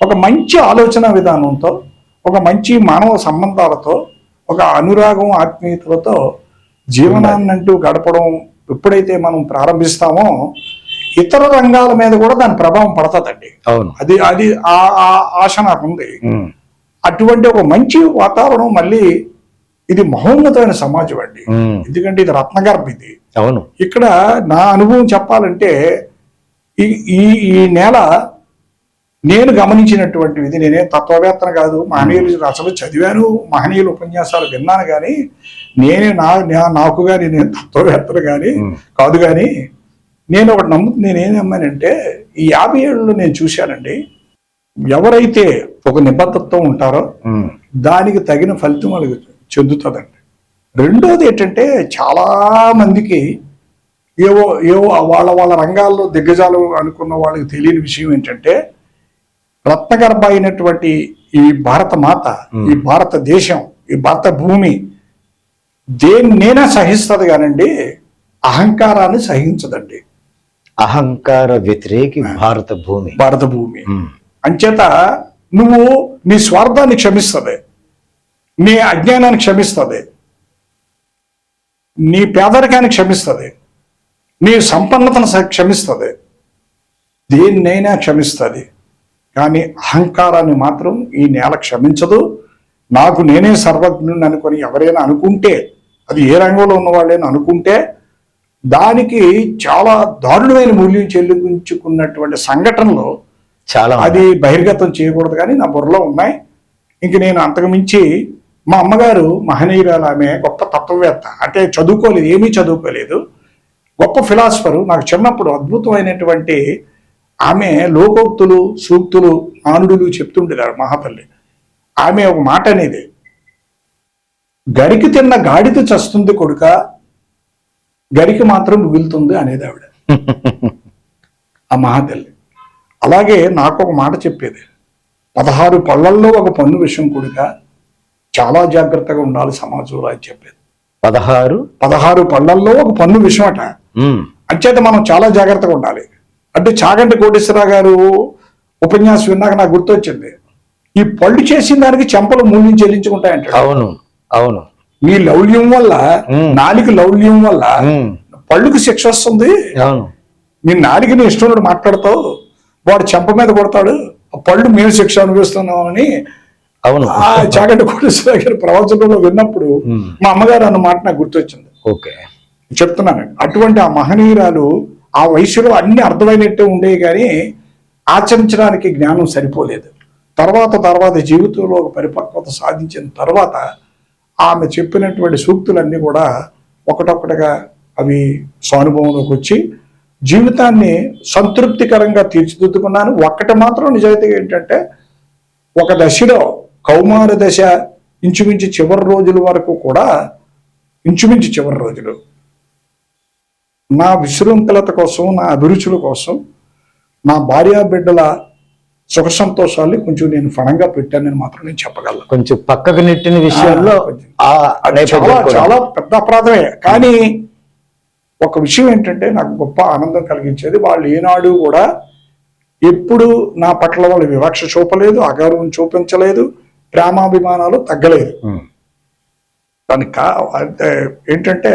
ఒక మంచి ఆలోచన విధానంతో, ఒక మంచి మానవ సంబంధాలతో, ఒక అనురాగం, ఆత్మీయతలతో జీవనాన్నంటూ గడపడం ఎప్పుడైతే మనం ప్రారంభిస్తామో ఇతర రంగాల మీద కూడా దాని ప్రభావం పడుతుందండి. అది ఆశ నాకుంది. అటువంటి ఒక మంచి వాతావరణం, మళ్ళీ ఇది మహోన్నతమైన సమాజం అండి. ఎందుకంటే ఇది రత్నగర్భ. ఇది అవును. ఇక్కడ నా అనుభవం చెప్పాలంటే ఈ నేల నేను గమనించినటువంటిది, నేనే తత్వవేత్తన కాదు, మహనీయులు అసలు చదివాను, మహనీయుల ఉపన్యాసాలు విన్నాను, కానీ నాకు కానీ నేను తత్వవేత్తను కానీ కాదు. కానీ నేను ఒకటి నేనేం నమ్మానంటే ఈ 50 ఏళ్ళలో నేను చూశానండి, ఎవరైతే ఒక నిబద్ధతతో ఉంటారో దానికి తగిన ఫలితం వాళ్ళకి చెందుతుందండి. రెండోది ఏంటంటే చాలా మందికి ఏవో వాళ్ళ రంగాల్లో దిగ్గజాలు అనుకున్న వాళ్ళకి తెలియని విషయం ఏంటంటే, రత్నగర్భ అయినటువంటి ఈ భారత మాత, ఈ భారతదేశం, ఈ భారత భూమి దేన్నైనా సహిస్తుంది కానండి అహంకారాన్ని సహించదండి. అహంకార వ్యతిరేకి భారత భూమి. అంచేత నువ్వు నీ స్వార్థాన్ని క్షమిస్తుంది, నీ అజ్ఞానాన్ని క్షమిస్తుంది, నీ పేదరికాన్ని క్షమిస్తుంది, నీ సంపన్నతను క్షమిస్తుంది, దేన్నైనా క్షమిస్తుంది. కానీ అహంకారాన్ని మాత్రం ఈ నేల క్షమించదు. నాకు నేనే సర్వజ్ఞుని అనుకొని ఎవరైనా అనుకుంటే, అది ఏ రంగంలో ఉన్నవాళ్ళైనా అనుకుంటే, దానికి చాలా దారుణమైన మూల్యం చెల్లించుకున్నటువంటి సంఘటనలు చాలా, అది బహిర్గతం చేయకూడదు కానీ నా బుర్రలో ఉన్నాయి. ఇంక నేను అంతకు మించి, మా అమ్మగారు మహనీయురాలు, ఆమె గొప్ప తత్వవేత్త, అంటే చదువుకోలేదు, ఏమీ చదువుకోలేదు, గొప్ప ఫిలాసఫరు. నాకు చిన్నప్పుడు అద్భుతమైనటువంటి ఆమె లోకోక్తులు, సూక్తులు, నానుడులు చెప్తుండేదారు మహాతల్లి. ఆమె ఒక మాట అనేది, గరికి తిన్న గాడిద చస్తుంది కొడుక, గరికి మాత్రం మిగులుతుంది అనేది ఆవిడ. ఆ మహాతల్లి. అలాగే నాకు ఒక మాట చెప్పేది, 16 పళ్ళల్లో ఒక పన్ను విషయం కూడిక, చాలా జాగ్రత్తగా ఉండాలి సమాజంలో అని చెప్పేది. 16 పళ్ళల్లో ఒక పన్ను విషయం అట. అంచేత మనం చాలా జాగ్రత్తగా ఉండాలి. అంటే చాగంటి కోటేశ్వరరావు గారు ఉపన్యాసం విన్నాక నాకు గుర్తొచ్చింది, ఈ పళ్ళు చేసిన దానికి చెంపలు మూల్యం చెల్లించుకుంటాయంట. అవును అవును. మీ లౌల్యం వల్ల, నాలుక లౌల్యం వల్ల పళ్ళుకి శిక్ష వస్తుంది. అవును. మీ నాలుకని ఇష్టం మాట్లాడతావు, వాడు చెంప మీద కొడతాడు, ఆ పళ్ళు మేము శిక్ష అనుభవిస్తున్నాం అని అవును. ఆ చాగంటి కోటేశ్వరరావు గారి ప్రవచనంలో విన్నప్పుడు మా అమ్మగారు అన్న మాట నాకు గుర్తొచ్చింది. ఓకే, చెప్తున్నాను. అటువంటి ఆ మహనీయురాలు ఆ వయసులో అన్ని అర్థమైనట్టే ఉండేవి, కానీ ఆచరించడానికి జ్ఞానం సరిపోలేదు. తర్వాత జీవితంలో ఒక పరిపక్వత సాధించిన తర్వాత ఆమె చెప్పినటువంటి సూక్తులన్నీ కూడా ఒకటొక్కటిగా అవి స్వానుభవంలోకి వచ్చి జీవితాన్ని సంతృప్తికరంగా తీర్చిదిద్దుకున్నాను. ఒక్కటి మాత్రం నిజాయితీగా ఏంటంటే, ఒక దశలో కౌమార దశ ఇంచుమించు చివరి రోజుల వరకు కూడా, ఇంచుమించు చివరి రోజులు నా విశృంఖలత కోసం, నా అభిరుచుల కోసం, నా భార్యా బిడ్డల సుఖ సంతోషాలు కొంచెం నేను ఫణంగా పెట్టానని మాత్రం నేను చెప్పగలను. కొంచెం పక్కకు నెట్టిన విషయాల్లో చాలా పెద్ద అపరాధమే. కానీ ఒక విషయం ఏంటంటే, నాకు గొప్ప ఆనందం కలిగించేది, వాళ్ళు ఏనాడు కూడా ఎప్పుడు నా పట్ల వాళ్ళు వివక్ష చూపలేదు, అగౌరవం చూపించలేదు, ప్రేమాభిమానాలు తగ్గలేదు. దానికి ఏంటంటే,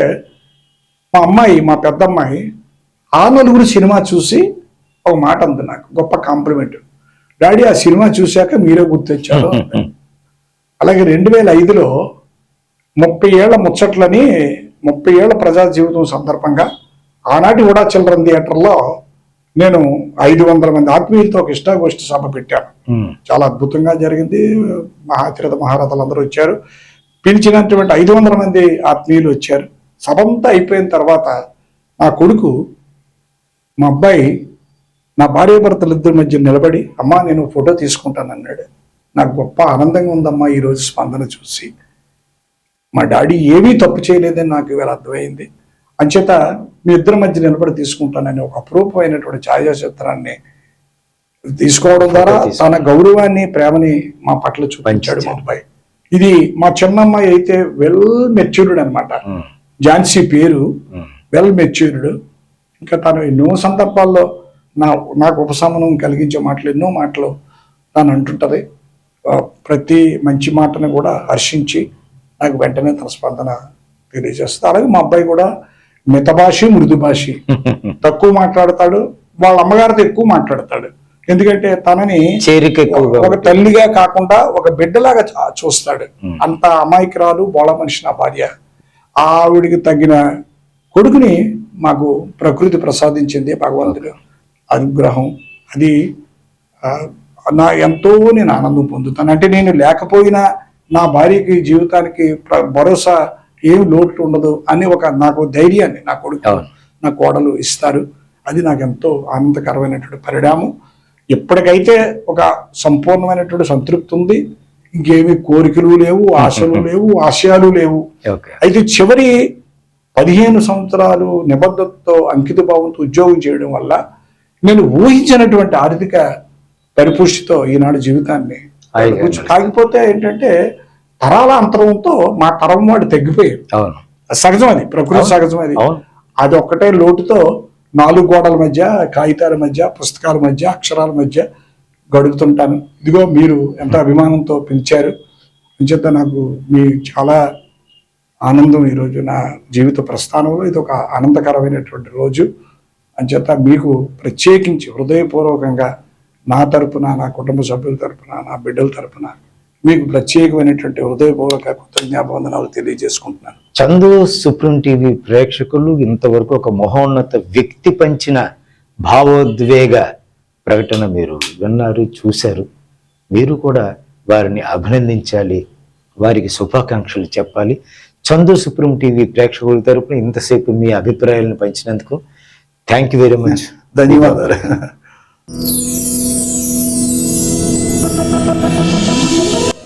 మా పెద్దమ్మాయి ఆ నలుగురు సినిమా చూసి ఒక మాట అంది నాకు, గొప్ప కాంప్లిమెంట్. డాడీ, ఆ సినిమా చూశాక మీరే గుర్తొచ్చారు. అలాగే 2005లో 30 ఏళ్ల ముచ్చట్లని, 30 ఏళ్ల ప్రజా జీవితం సందర్భంగా ఆనాటి కూడా చిల్డ్రన్ థియేటర్లో నేను 500 మంది ఆత్మీయులతో ఒక ఇష్టాగోష్ఠి సభ పెట్టాను. చాలా అద్భుతంగా జరిగింది. మహాతిరథ మహారథులు అందరూ వచ్చారు. పిలిచినటువంటి 500 మంది ఆత్మీయులు వచ్చారు. సభ అంతా అయిపోయిన తర్వాత నా కొడుకు, మా అబ్బాయి, నా భార్య భర్తలు ఇద్దరి మధ్య నిలబడి, అమ్మా నేను ఫోటో తీసుకుంటాను అన్నాడు. నాకు గొప్ప ఆనందంగా ఉందమ్మా ఈరోజు స్పందన చూసి. మా డాడీ ఏమీ తప్పు చేయలేదని నాకు ఇవాళ అర్థమైంది. అంచేత మీ ఇద్దరి మధ్య నిలబడి తీసుకుంటానని ఒక అపరూపమైనటువంటి ఛాయాచిత్రాన్ని తీసుకోవడం ద్వారా తన గౌరవాన్ని, ప్రేమని మా పట్ల చూపించాడు మా అబ్బాయి. ఇది మా చిన్నమ్మాయి అయితే వెల్ మెచ్యూర్డ్ అనమాట. ఝాన్సీ పేరు, వెల్ మెచ్యూర్డ్. ఇంకా తను ఎన్నో సందర్భాల్లో నాకు ఉపశమనం కలిగించే మాటలు, ఎన్నో మాటలు తను అంటుంటది. ప్రతి మంచి మాటను కూడా హర్షించి నాకు వెంటనే తన స్పందన తెలియజేస్తుంది. అలాగే మా అబ్బాయి కూడా మితభాషి, మృదు భాషి, తక్కువ మాట్లాడతాడు, వాళ్ళ అమ్మగారితో ఎక్కువ మాట్లాడతాడు. ఎందుకంటే తనని ఒక తల్లిగా కాకుండా ఒక బిడ్డలాగా చూస్తాడు. అంత అమాయకురాలు, బోళ మనిషి నా భార్య. ఆవిడికి తగిన కొడుకుని మాకు ప్రకృతి ప్రసాదించింది, భగవంతుడు అనుగ్రహం. అది ఎంతో నేను ఆనందం పొందుతాను. అంటే నేను లేకపోయినా నా భార్యకి జీవితానికి భరోసా ఏమి లోటు ఉండదు అని నాకు ధైర్యాన్ని నా కొడుకు, నా కోడలు ఇస్తారు. అది నాకు ఎంతో ఆనందకరమైనటువంటి పరిణామం. ఎప్పటికైతే ఒక సంపూర్ణమైనటువంటి సంతృప్తి ఉంది, ఇంకేమి కోరికలు లేవు, ఆశలు లేవు, ఆశయాలు లేవు. అయితే చివరి 15 సంవత్సరాలు నిబద్ధతతో, అంకిత భావంతో ఉద్యోగం చేయడం వల్ల నేను ఊహించినటువంటి ఆర్థిక పరిపుష్టితో ఈనాడు జీవితాన్ని కాకపోతే ఏంటంటే, తరాల అంతరంతో మా తరం వాడు తగ్గిపోయాడు. సహజం, అది ప్రకృతి సహజం. అది ఒక్కటే లోటుతో 4 గోడల మధ్య, కాగితాల మధ్య, పుస్తకాల మధ్య, అక్షరాల మధ్య గడుపుతుంటాను. ఇదిగో మీరు ఎంత అభిమానంతో పిలిచారు అంచేత నాకు మీ చాలా ఆనందం. ఈరోజు నా జీవిత ప్రస్థానంలో ఇది ఒక ఆనందకరమైనటువంటి రోజు. అంచేత మీకు ప్రత్యేకించి హృదయపూర్వకంగా నా తరపున, నా కుటుంబ సభ్యుల తరపున, నా బిడ్డల తరపున మీకు ప్రత్యేకమైనటువంటి హృదయపూర్వక కృతజ్ఞాపవందనాలు తెలియజేసుకుంటున్నాను. చందు సుప్రీం టీవీ ప్రేక్షకులు ఇంతవరకు ఒక మహోన్నత వ్యక్తి పంచిన భావోద్వేగ ప్రకటన మీరు విన్నారు, చూశారు. మీరు కూడా వారిని అభినందించాలి, వారికి శుభాకాంక్షలు చెప్పాలి. చందు సుప్రీం టీవీ ప్రేక్షకుల తరపున ఇంతసేపు మీ అభిప్రాయాలను పంచినందుకు థ్యాంక్ యూ వెరీ మచ్. ధన్యవాదాలు.